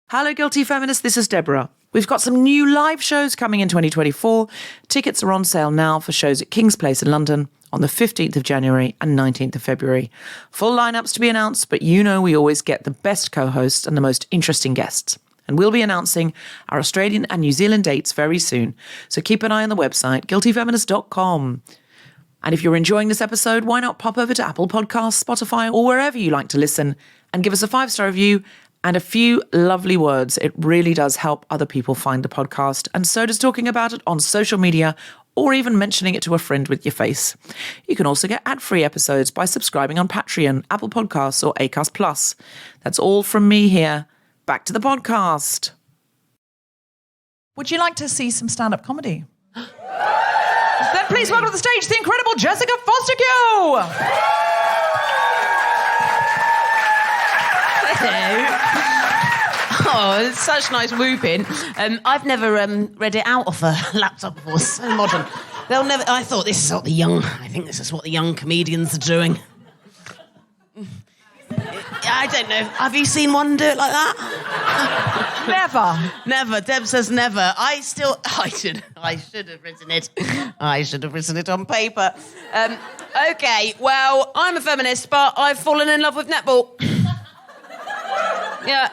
Hello, Guilty Feminists. This is Deborah. We've got some new live shows coming in 2024. Tickets are on sale now for shows at King's Place in London on the 15th of January and 19th of February. Full lineups to be announced, but you know we always get the best co-hosts and the most interesting guests. And we'll be announcing our Australian and New Zealand dates very soon. So keep an eye on the website, guiltyfeminist.com. And if you're enjoying this episode, why not pop over to Apple Podcasts, Spotify, or wherever you like to listen and give us a 5-star review and a few lovely words. It really does help other people find the podcast, and so does talking about it on social media or even mentioning it to a friend with your face. You can also get ad-free episodes by subscribing on Patreon, Apple Podcasts or Acast Plus. That's all from me here. Back to the podcast. Would you like to see some stand-up comedy? Then please welcome to the stage the incredible Jessica Fostekew! Hello. Oh, it's such nice whooping. I've never read it out off a laptop before. So modern. They'll never. I thought this is what I think this is what the young comedians are doing. I don't know. Have you seen one do it like that? Never. Deb says never. I should have written it. I should have written it on paper. Okay. Well, I'm a feminist, but I've fallen in love with netball. Yeah,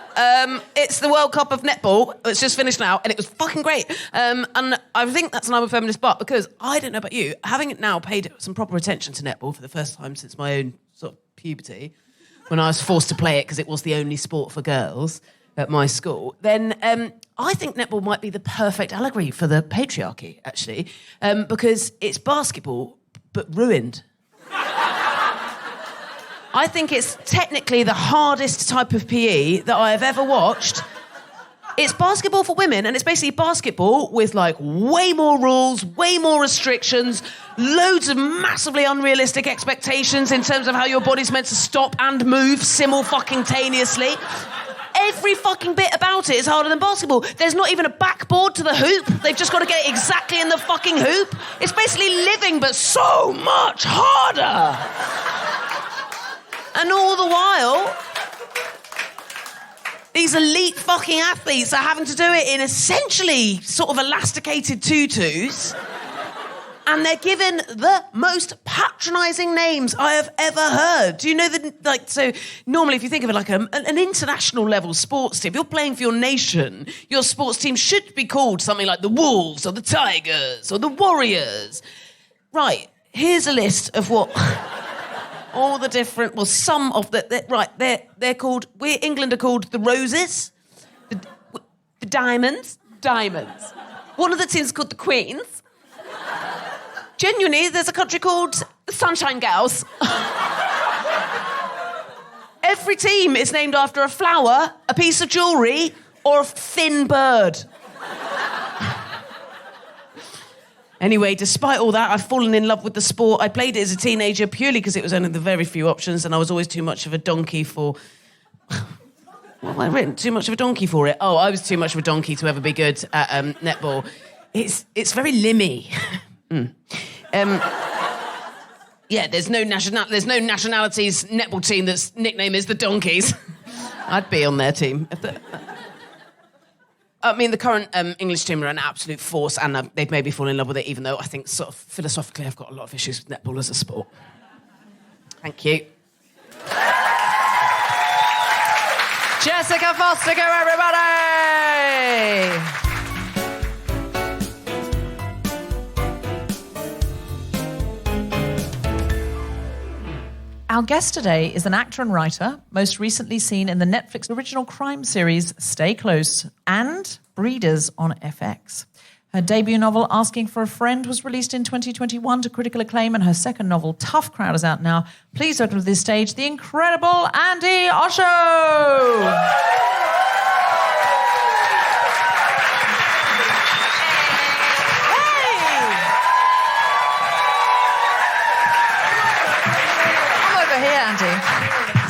it's the World Cup of netball. It's just finished now, and it was fucking great. And I think that's an I'm a feminist but, because I don't know about you, having now paid some proper attention to netball for the first time since my own sort of puberty, when I was forced to play it because it was the only sport for girls at my school, then I think netball might be the perfect allegory for the patriarchy, actually, because it's basketball, but ruined. I think it's technically the hardest type of PE that I have ever watched. It's basketball for women, and it's basically basketball with, like, way more rules, way more restrictions, loads of massively unrealistic expectations in terms of how your body's meant to stop and move simultaneously. Every fucking bit about it is harder than basketball. There's not even a backboard to the hoop. They've just got to get it exactly in the fucking hoop. It's basically living, but so much harder. And all the while, these elite fucking athletes are having to do it in essentially sort of elasticated tutus. And they're given the most patronising names I have ever heard. Do you know that, so normally if you think of it like an international level sports team, if you're playing for your nation, your sports team should be called something like the Wolves or the Tigers or the Warriors. Right, here's a list of what all the different, well, some of they're called, England are called the Roses, the Diamonds. One of the teams is called the Queens. Genuinely, there's a country called the Sunshine Gals. Every team is named after a flower, a piece of jewellery, or a thin bird. Anyway, despite all that, I've fallen in love with the sport. I played it as a teenager purely because it was only the very few options, and I was always too much of a donkey for... What have I written? Too much of a donkey for it? Oh, I was too much of a donkey to ever be good at netball. It's very limmy. There's no nationalities netball team that's nickname is the Donkeys. I'd be on their team. I mean, the current English team are an absolute force, and they've made me fall in love with it, even though I think sort of philosophically I've got a lot of issues with netball as a sport. Thank you. Jessica Fostekew, everybody! Our guest today is an actor and writer, most recently seen in the Netflix original crime series Stay Close and Breeders on FX. Her debut novel, Asking for a Friend, was released in 2021 to critical acclaim, and her second novel, Tough Crowd, is out now. Please welcome to this stage the incredible Andi Osho!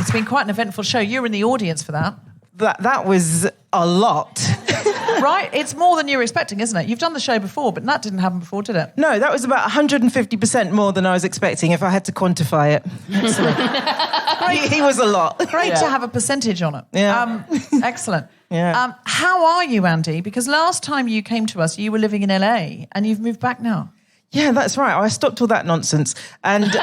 It's been quite an eventful show. You were in the audience for that. That was a lot. Right? It's more than you were expecting, isn't it? You've done the show before, but that didn't happen before, did it? No, that was about 150% more than I was expecting if I had to quantify it. Excellent. He was a lot. Great to have a percentage on it. Yeah. Excellent. Yeah. How are you, Andi? Because last time you came to us, you were living in LA and you've moved back now. Yeah, that's right. I stopped all that nonsense and pack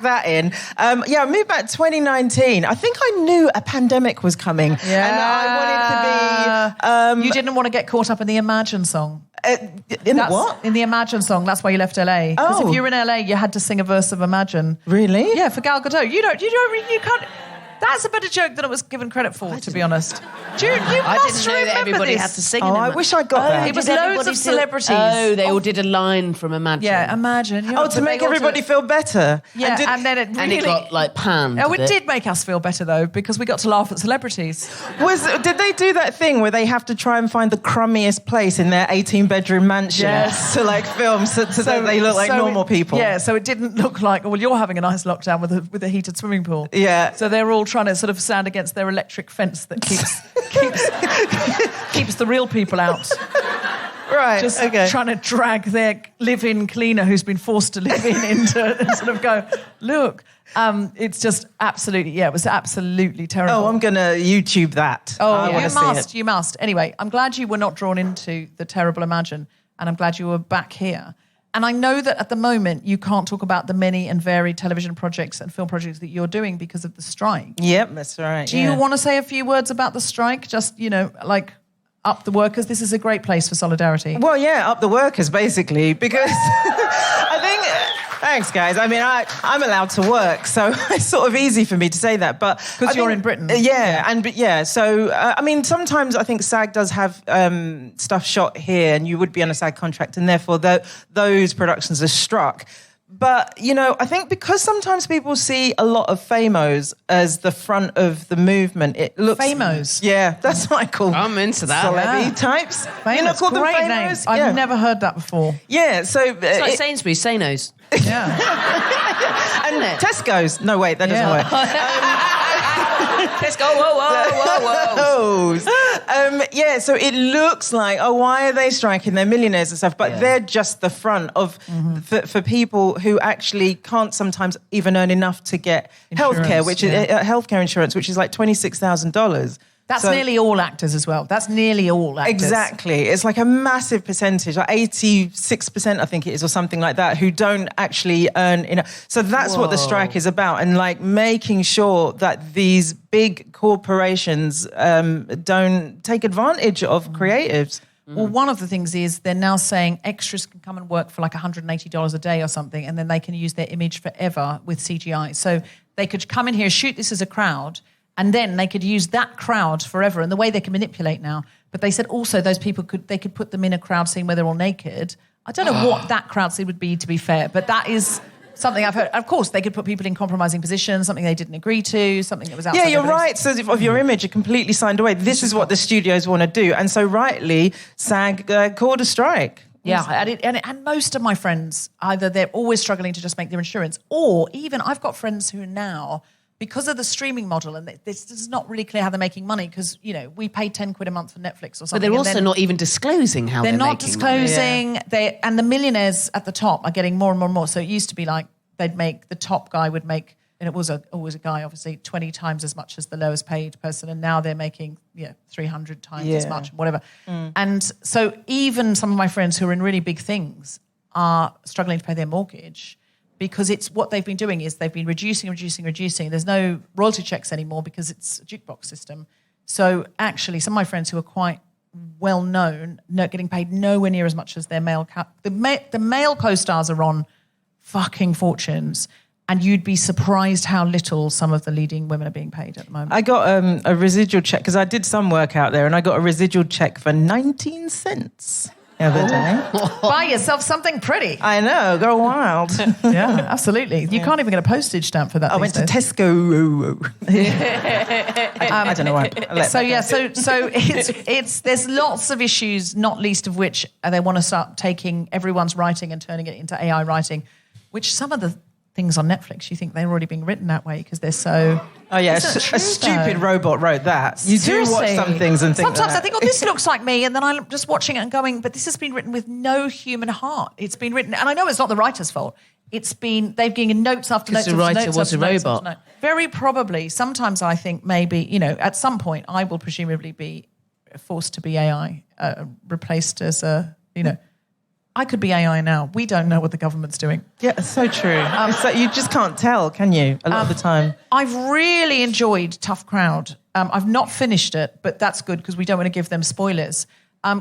that in. I moved back 2019. I think I knew a pandemic was coming. Yeah. And I wanted to be... you didn't want to get caught up in the Imagine song. What? In the Imagine song. That's why you left LA. Because if you were in LA, you had to sing a verse of Imagine. Really? Yeah, for Gal Gadot. You can't... That's a better joke than it was given credit for, to be honest. I didn't know that everybody had to sing. I wish I got that. It was loads of celebrities. They all did a line from Imagine. Yeah, Imagine. To make everybody feel better. Yeah, and then it really... And it got, like, panned. Oh, it did make us feel better, though, because we got to laugh at celebrities. Did they do that thing where they have to try and find the crummiest place in their 18-bedroom mansion to, like, film so that they look like normal people? Yeah, so it didn't look like, well, you're having a nice lockdown with a heated swimming pool. Yeah. So they're all trying to sort of stand against their electric fence that keeps the real people out. Right, Just trying to drag their live-in cleaner who's been forced to live in into and sort of go, look. It's just absolutely, it was absolutely terrible. Oh, I'm going to YouTube that. You must. Anyway, I'm glad you were not drawn into the terrible Imagine, and I'm glad you were back here. And I know that at the moment you can't talk about the many and varied television projects and film projects that you're doing because of the strike. Yep, that's right. Do you want to say a few words about the strike? Just, like up the workers. This is a great place for solidarity. Well, yeah, up the workers, basically, because I think... Thanks, guys. I mean, I'm allowed to work, so it's sort of easy for me to say that. But because you're in Britain. So, I mean, sometimes I think SAG does have stuff shot here, and you would be on a SAG contract, and therefore those productions are struck. But, I think because sometimes people see a lot of famos as the front of the movement, it looks... Famos? Yeah, that's what I call I'm into that. Celebrity types. Famous. You know, called them Great famos? name. I've never heard that before. Yeah, so... It's like Sainsbury's, Say-Nos. Yeah. And Tesco's. No, wait, that doesn't work. Let's go. Whoa. So it looks like, why are they striking? They're millionaires and stuff, but they're just the front of for people who actually can't sometimes even earn enough to get healthcare, which is healthcare insurance, which is like $26,000. That's nearly all actors as well. That's nearly all actors. Exactly. It's like a massive percentage, like 86%, I think it is, or something like that, who don't actually earn enough. So that's what the strike is about, and like making sure that these big corporations don't take advantage of creatives. Well, one of the things is they're now saying extras can come and work for like $180 a day or something, and then they can use their image forever with CGI. So they could come in here, shoot this as a crowd, and then they could use that crowd forever. And the way they can manipulate now, but they said also those people could put them in a crowd scene where they're all naked. I don't know what that crowd scene would be, to be fair, but that is something I've heard. Of course, they could put people in compromising positions, something they didn't agree to, something that was outside. Yeah, you're right. So of your image are completely signed away. This is what the studios want to do. And so rightly, SAG called a strike. Yeah, and most of my friends, either they're always struggling to just make their insurance, or even I've got friends who now, because of the streaming model, and this is not really clear how they're making money, because, you know, we pay 10 quid a month for Netflix or something. But they're also not even disclosing how they're not making disclosing. money. And the millionaires at the top are getting more and more and more. So it used to be like the top guy would make, and it was always a guy, obviously, 20 times as much as the lowest paid person, and now they're making 300 times as much, whatever. And so even some of my friends who are in really big things are struggling to pay their mortgage, because it's what they've been doing is they've been reducing. There's no royalty checks anymore because it's a jukebox system. So actually, some of my friends who are quite well known, not getting paid nowhere near as much as their male the male co-stars are on fucking fortunes, and you'd be surprised how little some of the leading women are being paid at the moment. I got a residual check because I did some work out there, and I got a residual check for 19 cents. The other day. Buy yourself something pretty. I know, go wild. Yeah, absolutely. You can't even get a postage stamp for that. I went to Tesco. I don't know why. So it's there's lots of issues, not least of which they want to start taking everyone's writing and turning it into AI writing, which some of the things on Netflix, you think they're already being written that way because they're so... Oh, yeah, a stupid robot wrote that. You do watch some things and think sometimes I think, this looks like me, and then I'm just watching it and going, but this has been written with no human heart. It's been written, and I know it's not the writer's fault. They've given notes after notes. Because the writer was a robot. Very probably. Sometimes I think maybe, at some point I will presumably be forced to be AI, replaced as a, I could be AI now. We don't know what the government's doing. Yeah, it's so true. So you just can't tell, can you, a lot of the time? I've really enjoyed Tough Crowd. I've not finished it, but that's good because we don't want to give them spoilers.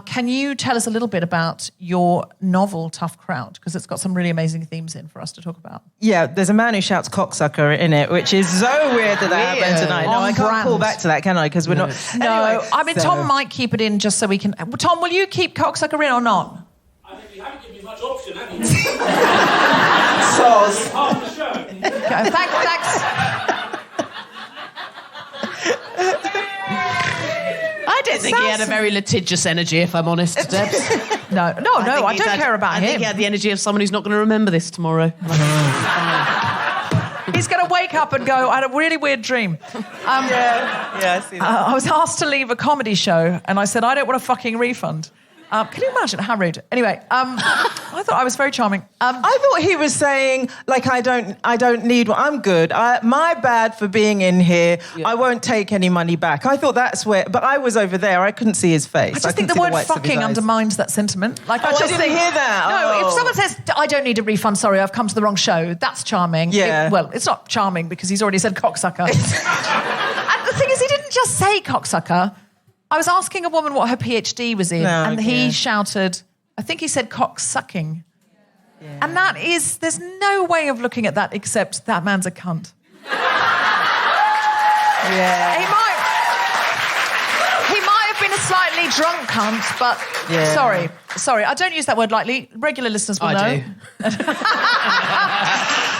Can you tell us a little bit about your novel, Tough Crowd? Because it's got some really amazing themes in for us to talk about. Yeah, there's a man who shouts cocksucker in it, which is so weird that happened tonight. No, I can't call back to that, can I? Because we're not... No, anyway, Tom might keep it in just so we can... Tom, will you keep cocksucker in or not? I think you haven't given me much option, have you? Soz. Half the show. Okay, thanks. I don't think he had a very litigious energy, if I'm honest, Debs. No, I don't care about him. I think he had the energy of someone who's not going to remember this tomorrow. He's going to wake up and go, I had a really weird dream. I see that. I was asked to leave a comedy show, and I said, I don't want a fucking refund. Can you imagine how rude? Anyway, I thought I was very charming. I thought he was saying, like, I don't need one. I'm good. My bad for being in here. Yeah. I won't take any money back. I thought that's where... But I was over there. I couldn't see his face. I just think the word fucking undermines that sentiment. Like, I didn't hear that. No, if someone says, I don't need a refund, sorry, I've come to the wrong show, that's charming. Yeah. It's not charming because he's already said cocksucker. And the thing is, he didn't just say cocksucker. I was asking a woman what her PhD was in, and he shouted, I think he said cock-sucking. Yeah. And there's no way of looking at that except that man's a cunt. Yeah. He might have been a slightly drunk cunt, but sorry, I don't use that word lightly. Regular listeners will know. I do.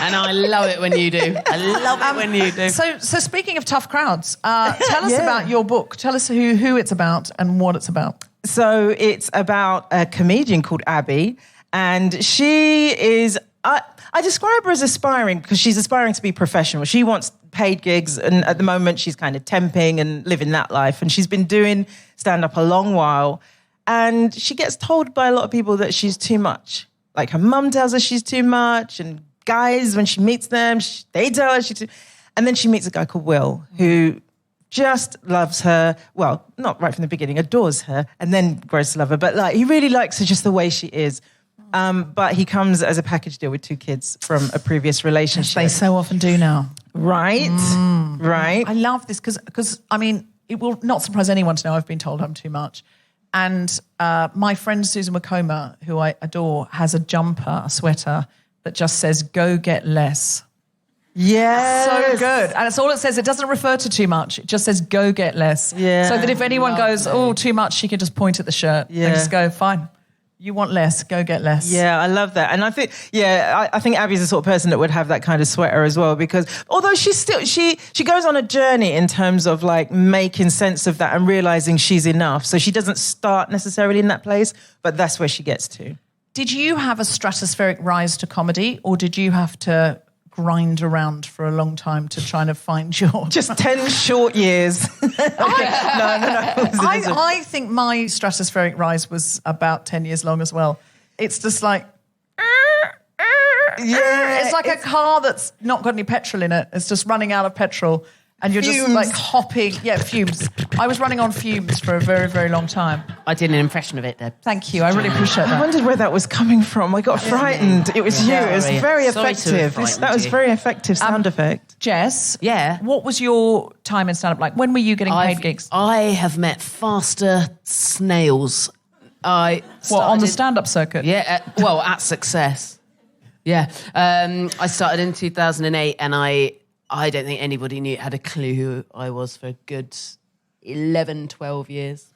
And I love it when you do. I love it when you do. So speaking of tough crowds, tell us about your book. Tell us who it's about and what it's about. So it's about a comedian called Abby, and she is... I describe her as aspiring because she's aspiring to be professional. She wants paid gigs, and at the moment she's kind of temping and living that life. And she's been doing stand-up a long while, and she gets told by a lot of people that she's too much. Like her mum tells her she's too much, and guys, when she meets them, they tell her she's too... And then she meets a guy called Will, who just loves her. Well, not right from the beginning, adores her, and then grows to love her. But like, he really likes her just the way she is. But he comes as a package deal with 2 kids from a previous relationship. They so often do now. Right, right. I love this because I mean, it will not surprise anyone to know I've been told I'm too much. And my friend Susan McComber, who I adore, has a jumper, a sweater, that just says, "Go get less." Yeah, so good. And it's all it says. It doesn't refer to too much. It just says, "Go get less." Yeah. So that if anyone goes, "Oh, too much," she can just point at the shirt and just go, "Fine. You want less, go get less." Yeah, I love that. And I think, I think Abby's the sort of person that would have that kind of sweater as well, because although she's still, she goes on a journey in terms of like making sense of that and realizing she's enough. So she doesn't start necessarily in that place, but that's where she gets to. Did you have a stratospheric rise to comedy, or did you have to grind around for a long time to try to find your... Just 10 short years. No. I think my stratospheric rise was about 10 years long as well. It's just like... It's like a car that's not got any petrol in it. It's just running out of petrol. And you're just like hopping... Yeah, fumes. I was running on fumes for a very, very long time. I did an impression of it, Deb. Thank you. I really appreciate that. I wondered where that was coming from. I got frightened. It was you. It was very Sorry to have effective. frightened That was you. very effective sound effect. Jess, Yeah? what was your time in stand-up like? When were you getting paid gigs? I have met faster snails. On the stand-up circuit? Yeah, at Success. Yeah. I started in 2008, and I don't think anybody had a clue who I was for a good 11, 12 years.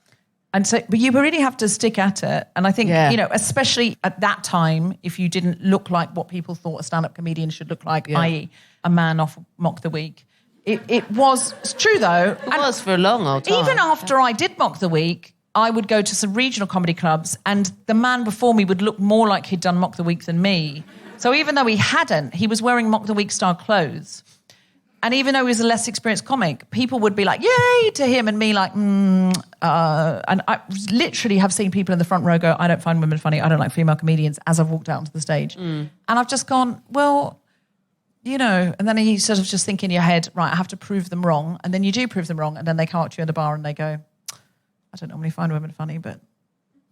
And so, but you really have to stick at it. And I think, especially at that time, if you didn't look like what people thought a stand-up comedian should look like, i.e. a man off Mock the Week, it's true though. It was for a long old time. Even after I did Mock the Week, I would go to some regional comedy clubs, and the man before me would look more like he'd done Mock the Week than me. So even though he hadn't, he was wearing Mock the Week style clothes. And even though he was a less experienced comic, people would be like, "Yay!" to him, and me like, And I literally have seen people in the front row go, "I don't find women funny. I don't like female comedians," as I've walked out onto the stage. And I've just gone, well, and then you sort of just think in your head, right, I have to prove them wrong. And then you do prove them wrong. And then they come up to you in the bar and they go, "I don't normally find women funny, but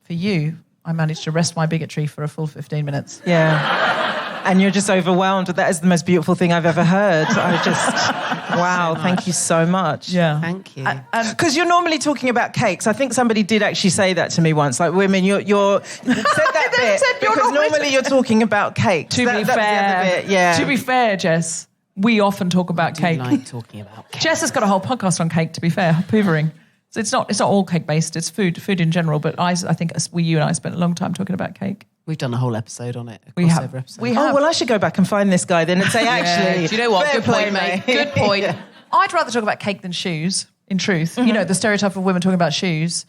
for you, I managed to rest my bigotry for a full 15 minutes. Yeah. And you're just overwhelmed. That is the most beautiful thing I've ever heard. Wow, thank you so much. Yeah. Thank you. Because you're normally talking about cakes. I think somebody did actually say that to me once. Like, women, you said that bit because normally you're talking about cakes. To be fair, Jess, we often talk about cake. I like talking about cake. Jess has got a whole podcast on cake, to be fair, hoovering. So it's not all cake based, it's food in general, but I think you and I spent a long time talking about cake. We've done a whole episode on it. We have. Oh, well, I should go back and find this guy then and say, actually... Do you know what? Fair Good play, point, mate. Good point. I'd rather talk about cake than shoes, in truth. The stereotype of women talking about shoes.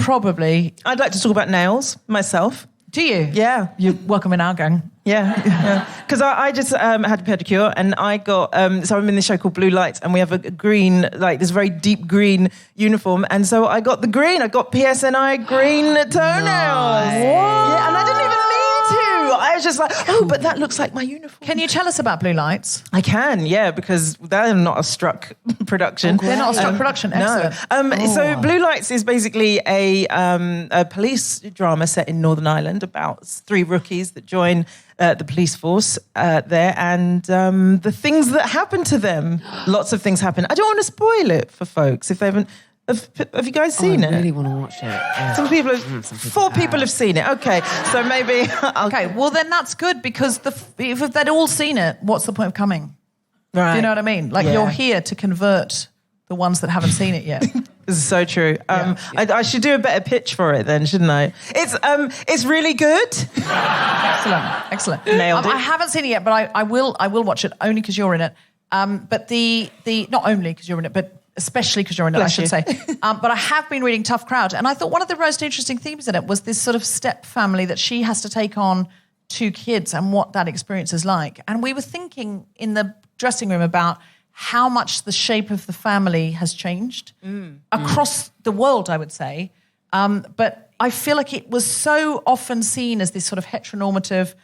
Probably. I'd like to talk about nails, myself. Do you? Yeah. You're welcome in our gang. Yeah. Because I just had a pedicure, and I got... so I'm in this show called Blue Lights, and we have a green, like this very deep green uniform, and so I got the green. I got PSNI green toenails. Nice. Yeah, and I didn't even mean to. I was just like, but that looks like my uniform. Can you tell us about Blue Lights? I can, yeah, because they're not a Struck production. They're not a Struck production, excellent. No. So Blue Lights is basically a police drama set in Northern Ireland about 3 rookies that join the police force there, and the things that happen to them. Lots of things happen. I don't want to spoil it for folks if they haven't. Have you guys seen it? I really want to watch it. Yeah. Some people have. 4 people have seen it. Okay, so maybe. Okay, well then that's good, because if they'd all seen it, what's the point of coming? Right. Do you know what I mean? Like, you're here to convert the ones that haven't seen it yet. This is so true. I should do a better pitch for it then, shouldn't I? It's really good. Excellent. Nailed it. I haven't seen it yet, but I will watch it only because you're in it. But the not only because you're in it, but especially because you're in it, I should say. But I have been reading Tough Crowd, and I thought one of the most interesting themes in it was this sort of step family that she has to take on 2 kids and what that experience is like. And we were thinking in the dressing room about how much the shape of the family has changed across the world, I would say. But I feel like it was so often seen as this sort of heteronormative,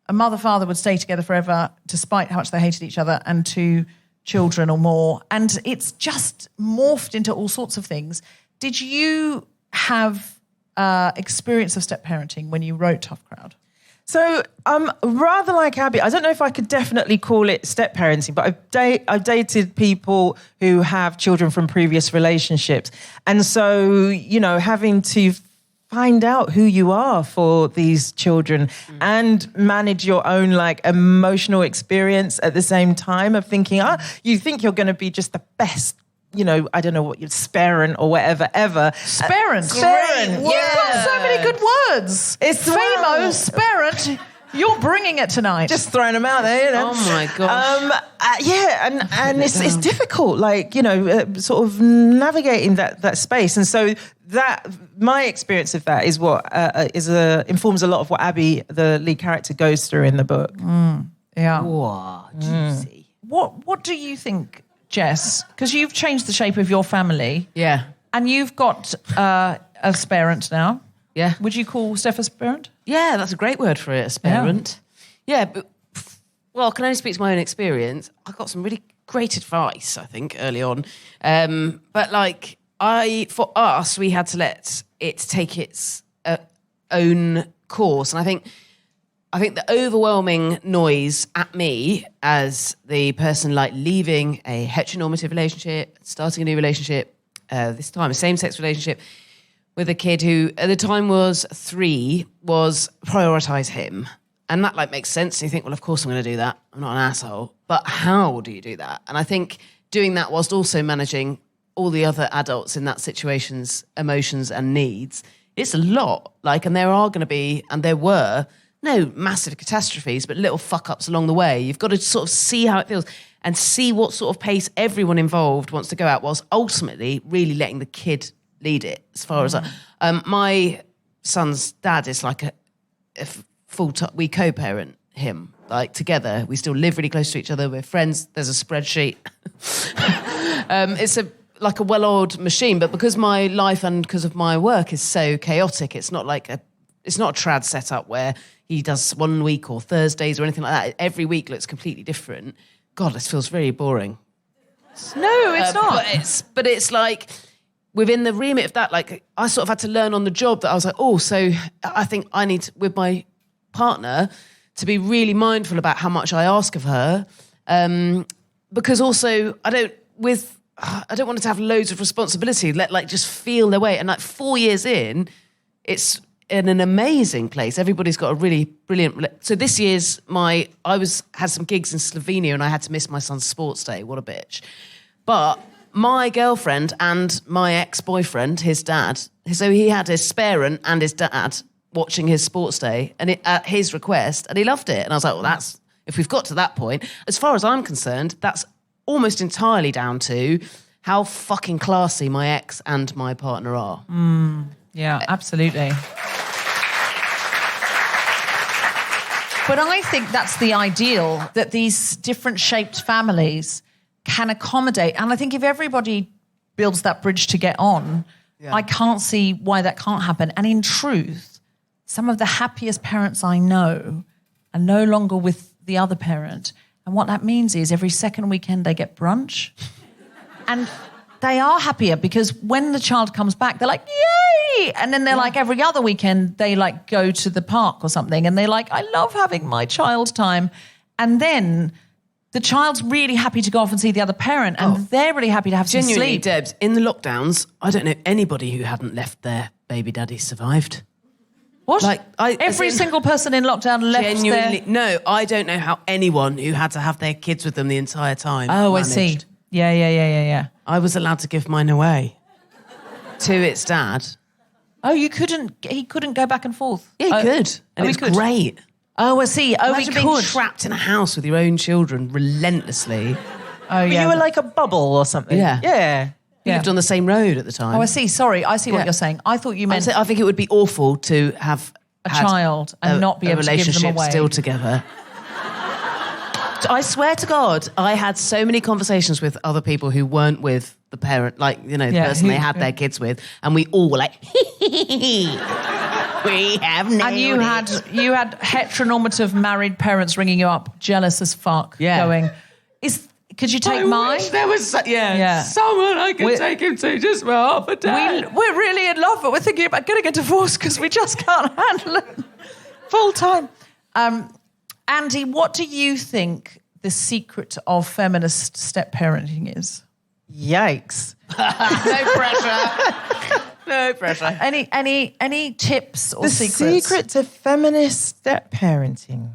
a mother-father would stay together forever despite how much they hated each other, and 2 children or more. And it's just morphed into all sorts of things. Did you have experience of step-parenting when you wrote Tough Crowd? So, rather like Abby, I don't know if I could definitely call it step-parenting, but I've dated people who have children from previous relationships. And so, having to find out who you are for these children and manage your own emotional experience at the same time of thinking, you think you're going to be just the best, I don't know what you're sparent or whatever ever. Sparent. Sparent. You've got so many good words. It's Famo, sparent. You're bringing it tonight. Just throwing them out there, Oh my gosh. And it's difficult, sort of navigating that space. And so that my experience of that is what informs a lot of what Abby, the lead character, goes through in the book. Yeah. Whoa, juicy. What do you think, Jess? Because you've changed the shape of your family. Yeah. And you've got a sparent now. Yeah. Would you call Steph a sparent? Yeah, that's a great word for it, a sparent. Yeah, but, I can only speak to my own experience. I got some really great advice, I think, early on. But for us, we had to let it take its own course. And I think the overwhelming noise at me as the person leaving a heteronormative relationship, starting a new relationship, this time a same-sex relationship, with a kid who at the time was 3, was prioritise him. And that makes sense. And you think, well, of course I'm going to do that. I'm not an asshole. But how do you do that? And I think doing that whilst also managing all the other adults in that situation's emotions and needs, it's a lot. And there are going to be, and there were, no massive catastrophes, but little fuck-ups along the way. You've got to sort of see how it feels and see what sort of pace everyone involved wants to go at, whilst ultimately really letting the kid lead it. As far as my son's dad is a full-time, we co-parent him together. We still live really close to each other. We're friends. There's a spreadsheet. It's a well-oiled machine, but because my life and because of my work is so chaotic, it's not a trad setup where he does one week or Thursdays or anything like that. Every week looks completely different. God, this feels very boring. No, it's not. But it's within the remit of that, I sort of had to learn on the job that I was so I think I need, with my partner, to be really mindful about how much I ask of her, because also I don't want her to have loads of responsibility. Let just feel their way. And 4 years in, it's in an amazing place. Everybody's got a really brilliant. So this year's I had some gigs in Slovenia and I had to miss my son's sports day. What a bitch! But my girlfriend and my ex-boyfriend, his dad, so he had his sparent and his dad watching his sports day, and at his request, and he loved it. And I was like, well, that's, if we've got to that point, as far as I'm concerned, that's almost entirely down to how fucking classy my ex and my partner are. Yeah, absolutely. But I think that's the ideal, that these different shaped families can accommodate. And I think if everybody builds that bridge to get on, I can't see why that can't happen. And in truth, some of the happiest parents I know are no longer with the other parent. And what that means is every second weekend they get brunch. And they are happier because when the child comes back, they're like, yay! And then they're every other weekend, they go to the park or something. And they're like, I love having my child time. And then the child's really happy to go off and see the other parent, and they're really happy to have some Genuinely, sleep. Debs, in the lockdowns, I don't know anybody who hadn't left their baby daddy survived. What? Every single person in lockdown left genuinely, their... No, I don't know how anyone who had to have their kids with them the entire time Oh, managed. I see. Yeah. I was allowed to give mine away to its dad. Oh, he couldn't go back and forth? Yeah, he could. And it's great. Oh, I see. Oh, Imagine he being could. trapped in a house with your own children relentlessly. Oh, But yeah. you were like a bubble or something. Yeah. Yeah. We lived on the same road at the time. Oh, I see. Sorry, I see what you're saying. I thought you meant I think it would be awful to have a child and not be able to give them relationship away. still together. I swear to God, I had so many conversations with other people who weren't with the parent, like, you know, the person they had their kids with, and we all were like, we have nailed And you had heteronormative married parents ringing you up, jealous as fuck, going, could you take mine? Wish there was, someone I could take him to just for half a day. We're really in love, but we're thinking about getting a divorce because we just can't handle it full time. Andi, what do you think the secret of feminist step-parenting is? Yikes. No pressure. No pressure. Any tips or the secrets? The secret to feminist step-parenting.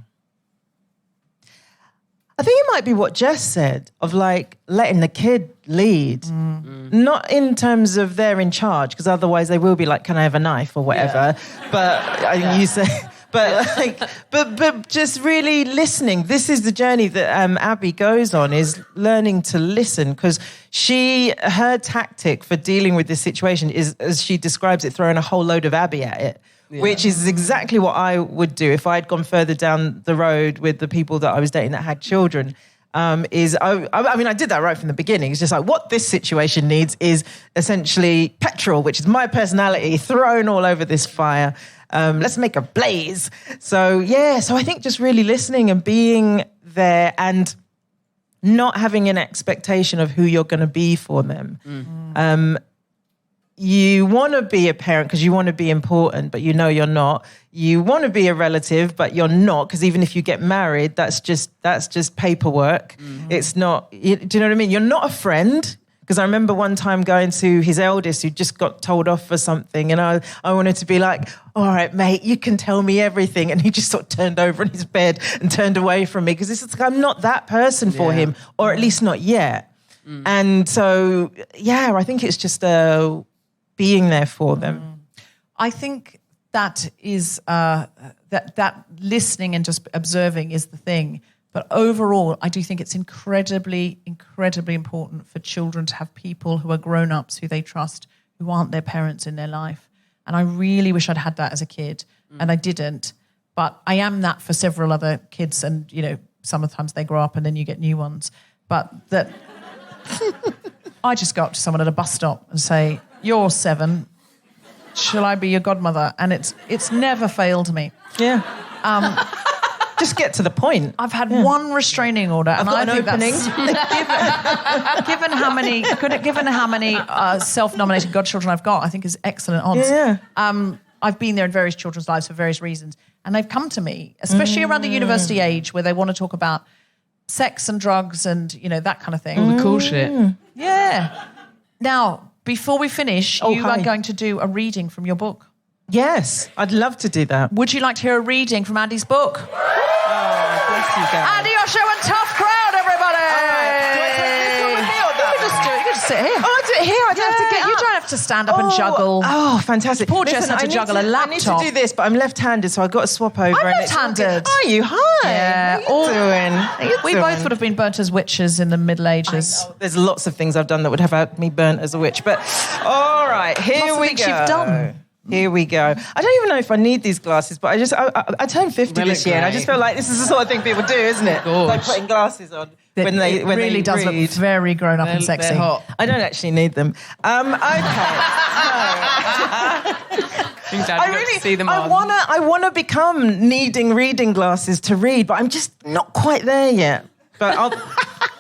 I think it might be what Jess said, of like letting the kid lead. Not in terms of they're in charge, because otherwise they will be like, can I have a knife or whatever? Yeah. But you say... But just really listening. This is the journey that Abby goes on, is learning to listen, because her tactic for dealing with this situation is, as she describes it, throwing a whole load of Abby at it, which is exactly what I would do if I'd gone further down the road with the people that I was dating that had children. I mean, I did that right from the beginning. It's just like, what this situation needs is essentially petrol, which is my personality, thrown all over this fire. Let's make a blaze. So I think just really listening and being there and not having an expectation of who you're going to be for them. You want to be a parent because you want to be important, but you know you're not. You want to be a relative, but you're not, because even if you get married, that's just paperwork. It's not, do you know what I mean? You're not a friend. Because I remember one time going to his eldest who just got told off for something, and I wanted to be like, all right, mate, you can tell me everything. And he just sort of turned over in his bed and turned away from me, because it's like, I'm not that person for him, or at least not yet. And so, I think it's just being there for them. I think that is, that listening and just observing is the thing. But overall, I do think it's incredibly, incredibly important for children to have people who are grown-ups, who they trust, who aren't their parents in their life. And I really wish I'd had that as a kid, and I didn't. But I am that for several other kids, and, you know, sometimes they grow up and then you get new ones. But that I just go up to someone at a bus stop and say, you're 7, shall I be your godmother? And it's never failed me. Yeah. Just get to the point. I've had one restraining order, and I think that's given how many self-nominated godchildren I've got, I think is excellent odds. Yeah. I've been there in various children's lives for various reasons, and they've come to me, especially around the university age, where they want to talk about sex and drugs and, you know, that kind of thing. All the cool shit. Yeah. Now, before we finish, you are going to do a reading from your book. Yes, I'd love to do that. Would you like to hear a reading from Andi's book? Oh, bless you guys. Andi Osho and Tough Crowd, everybody! All right. Do I take this one with me or that? You can just sit here. Oh, I do it here. I don't have to get up. You don't have to stand up and juggle. Oh, fantastic. Poor Jess had to juggle a laptop. I need to do this, but I'm left-handed, so I've got to swap over. I'm left-handed. Are you? Hi. Yeah. What are you doing? We both would have been burnt as witches in the Middle Ages. There's lots of things I've done that would have had me burnt as a witch. But all right, here we go. You've done. Here we go. I don't even know if I need these glasses, but I turned 50 this year, and I just feel like this is the sort of thing people do, isn't it? Like putting glasses on when they really does look very grown up and sexy. Hot. I don't actually need them. I want to become needing reading glasses to read, but I'm just not quite there yet. But I'll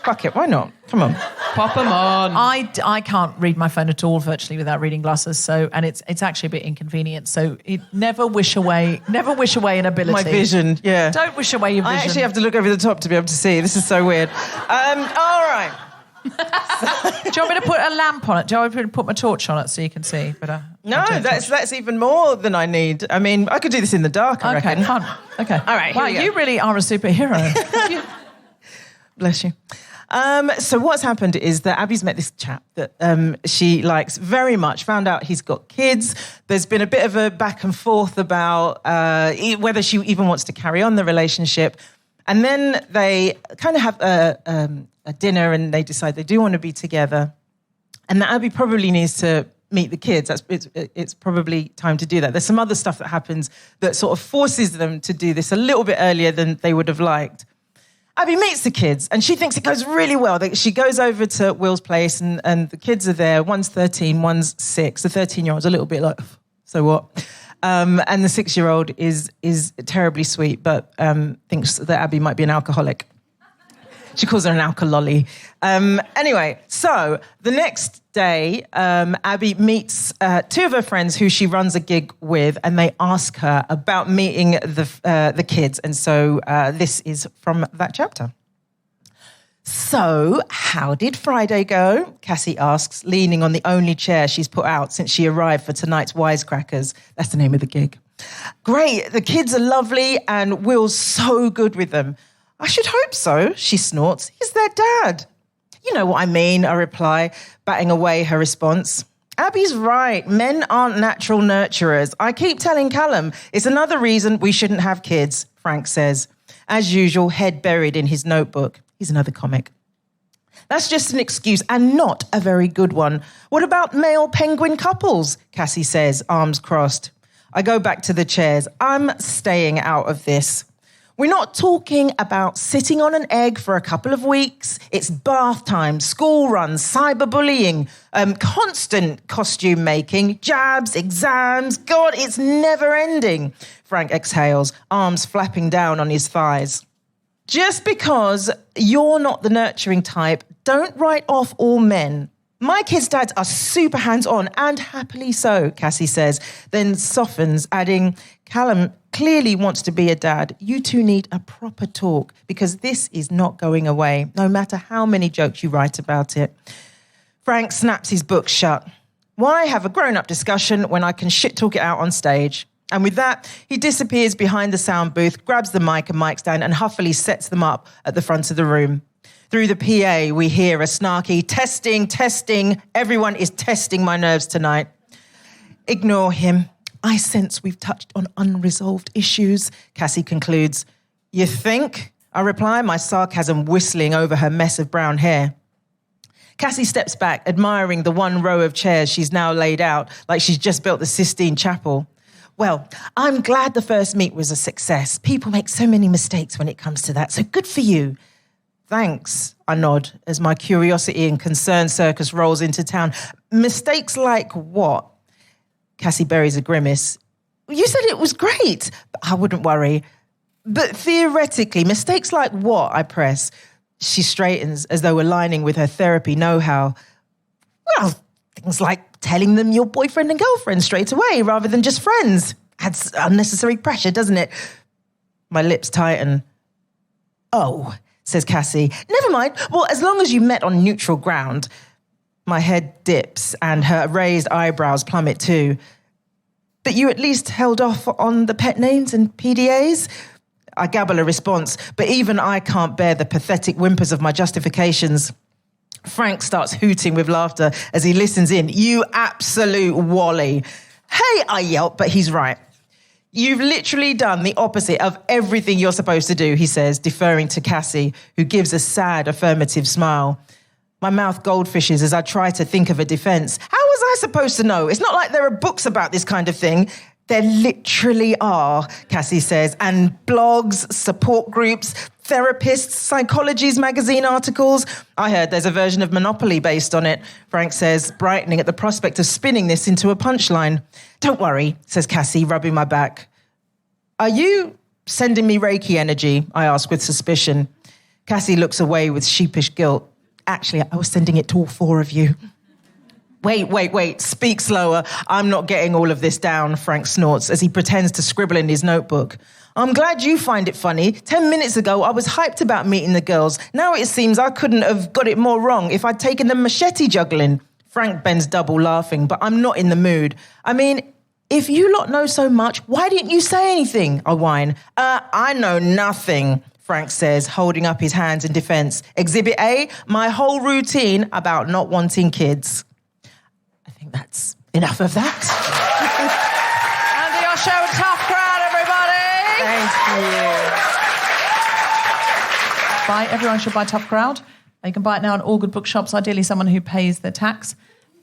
fuck it. Why not? Come on. Pop them on. I can't read my phone at all virtually without reading glasses. And it's actually a bit inconvenient. So never wish away an ability. My vision, yeah. Don't wish away your vision. I actually have to look over the top to be able to see. This is so weird. All right. Do you want me to put a lamp on it? Do you want me to put my torch on it so you can see? But no, that's even more than I need. I mean, I could do this in the dark, I reckon. Okay, fun. Okay. All right, wow, you really are a superhero. Bless you. So what's happened is that Abby's met this chap that she likes very much, found out he's got kids. There's been a bit of a back and forth about whether she even wants to carry on the relationship. And then they kind of have a dinner and they decide they do want to be together. And that Abby probably needs to meet the kids. It's probably time to do that. There's some other stuff that happens that sort of forces them to do this a little bit earlier than they would have liked. Abby meets the kids and she thinks it goes really well. She goes over to Will's place and the kids are there. One's 13, one's 6. The 13-year-old's a little bit like, so what? And the 6-year-old is terribly sweet, but thinks that Abby might be an alcoholic. She calls her an alkalolly. Anyway, so the next day, Abby meets 2 of her friends who she runs a gig with, and they ask her about meeting the kids. And so this is from that chapter. So, how did Friday go? Cassie asks, leaning on the only chair she's put out since she arrived for tonight's Wisecrackers. That's the name of the gig. Great, the kids are lovely and Will's so good with them. I should hope so, she snorts. He's their dad. You know what I mean, I reply, batting away her response. Abby's right. Men aren't natural nurturers. I keep telling Callum it's another reason we shouldn't have kids, Frank says. As usual, head buried in his notebook. He's another comic. That's just an excuse and not a very good one. What about male penguin couples? Cassie says, arms crossed. I go back to the chairs. I'm staying out of this. We're not talking about sitting on an egg for a couple of weeks. It's bath time, school runs, cyberbullying, constant costume making, jabs, exams. God, it's never ending. Frank exhales, arms flapping down on his thighs. Just because you're not the nurturing type, don't write off all men. My kids' dads are super hands-on and happily so, Cassie says, then softens, adding, Callum clearly wants to be a dad. You two need a proper talk because this is not going away, no matter how many jokes you write about it. Frank snaps his book shut. Why have a grown-up discussion when I can shit-talk it out on stage? And with that, he disappears behind the sound booth, grabs the mic and mic stand and huffily sets them up at the front of the room. Through the PA, we hear a snarky, testing. Everyone is testing my nerves tonight. Ignore him. I sense we've touched on unresolved issues, Cassie concludes. You think? I reply, my sarcasm whistling over her mess of brown hair. Cassie steps back, admiring the one row of chairs she's now laid out, like she's just built the Sistine Chapel. Well, I'm glad the first meet was a success. People make so many mistakes when it comes to that, so good for you. Thanks, I nod as my curiosity and concern circus rolls into town. Mistakes like what? Cassie buries a grimace. You said it was great. I wouldn't worry. But theoretically, mistakes like what? I press. She straightens as though aligning with her therapy know-how. Well, things like telling them you're boyfriend and girlfriend straight away rather than just friends. Adds unnecessary pressure, doesn't it? My lips tighten. Oh, says Cassie. Never mind. Well, as long as you met on neutral ground. My head dips and her raised eyebrows plummet too. But you at least held off on the pet names and PDAs? I gabble a response, but even I can't bear the pathetic whimpers of my justifications. Frank starts hooting with laughter as he listens in. You absolute wally. Hey, I yelp, but he's right. You've literally done the opposite of everything you're supposed to do, he says, deferring to Cassie, who gives a sad affirmative smile. My mouth goldfishes as I try to think of a defense. How was I supposed to know? It's not like there are books about this kind of thing. There literally are, Cassie says, and blogs, support groups, therapists, psychology's magazine articles. I heard there's a version of Monopoly based on it, Frank says, brightening at the prospect of spinning this into a punchline. Don't worry, says Cassie, rubbing my back. Are you sending me Reiki energy? I ask with suspicion. Cassie looks away with sheepish guilt. Actually, I was sending it to all 4 of you. Wait, speak slower. I'm not getting all of this down, Frank snorts as he pretends to scribble in his notebook. I'm glad you find it funny. 10 minutes ago, I was hyped about meeting the girls. Now it seems I couldn't have got it more wrong if I'd taken them machete juggling. Frank bends double laughing, but I'm not in the mood. I mean, if you lot know so much, why didn't you say anything? I whine. I know nothing, Frank says, holding up his hands in defense. Exhibit A, my whole routine about not wanting kids. I think that's enough of that. Andi Osho, tough crowd, everybody. Everyone should buy Tough Crowd. You can buy it now in all good bookshops, ideally someone who pays their tax.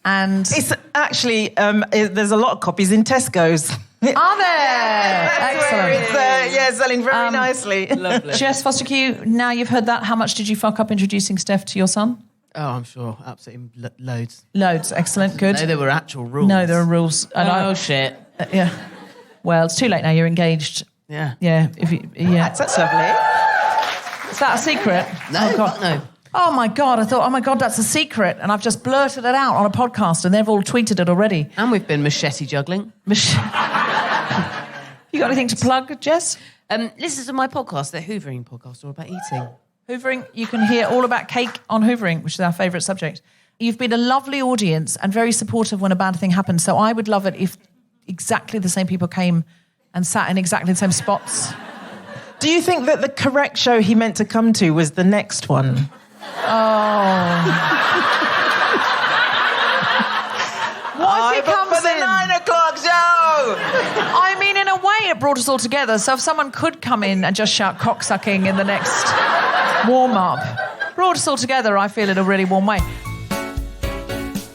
And it's actually, there's a lot of copies in Tesco's. Are there? Excellent. It's selling very nicely. Lovely. Jess Fostekew, now you've heard that, how much did you fuck up introducing Steph to your son? Oh, I'm sure. Absolutely loads. Loads. Excellent. Good. No, there were actual rules. No, there are rules. Oh, shit. Yeah. Well, it's too late now. You're engaged. Yeah. Yeah. That's lovely. Is that a secret? No, Oh, God. no. Oh, my God. I thought, oh, my God, that's a secret. And I've just blurted it out on a podcast and they've all tweeted it already. And we've been machete juggling. You got anything to plug, Jess? Listen to my podcast, the Hoovering podcast, all about eating. Hoovering, you can hear all about cake on hoovering, which is our favourite subject. You've been a lovely audience and very supportive when a bad thing happens. So I would love it if exactly the same people came and sat in exactly the same spots. Do you think that the correct show he meant to come to was the next one? What if he comes for the in? 9 o'clock show? I mean, in a way, it brought us all together. So if someone could come in and just shout cocksucking in the next warm-up, brought us all together, I feel in a really warm way.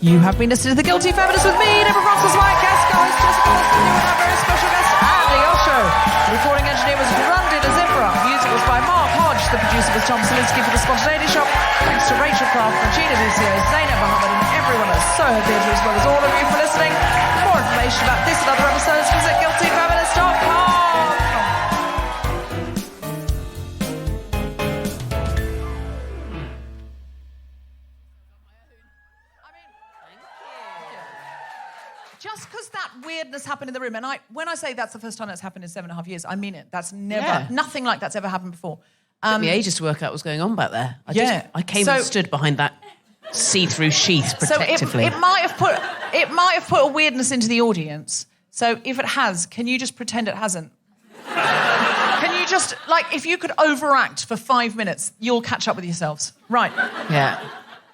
You have been listening to The Guilty Feminist with me, Deborah Francis-White, guest host Jessica Fostekew, and our very special guest, Andi Osho. The recording engineer was Grundy Zebra. Music was by Mark Hodge. The producer was Tom Salinsky for The Spontaneity Shop. Thanks to Rachel Craft, Regina Lucio, Zainab Mohammed, and everyone at Soho Theatre, as well as all of you for listening. For more information about this and other episodes, visit guiltyfeminist.com. Just because that weirdness happened in the room, and when I say that's the first time that's happened in 7.5 years, I mean it. That's never, nothing like that's ever happened before. Took me ages to work out what was going on back there. I came So- and stood behind that see-through sheath protectively. So it might have put a weirdness into the audience. So if it has, can you just pretend it hasn't? Can you just, like, if you could overact for 5 minutes, you'll catch up with yourselves. Right. Yeah.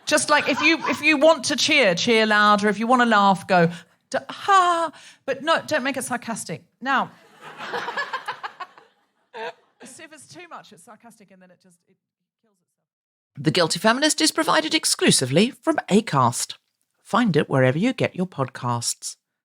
Just like if you want to cheer louder. If you want to laugh, go, ha. But no, don't make it sarcastic. Now, if it's too much, it's sarcastic and then it kills itself. The Guilty Feminist is provided exclusively from Acast. Find it wherever you get your podcasts.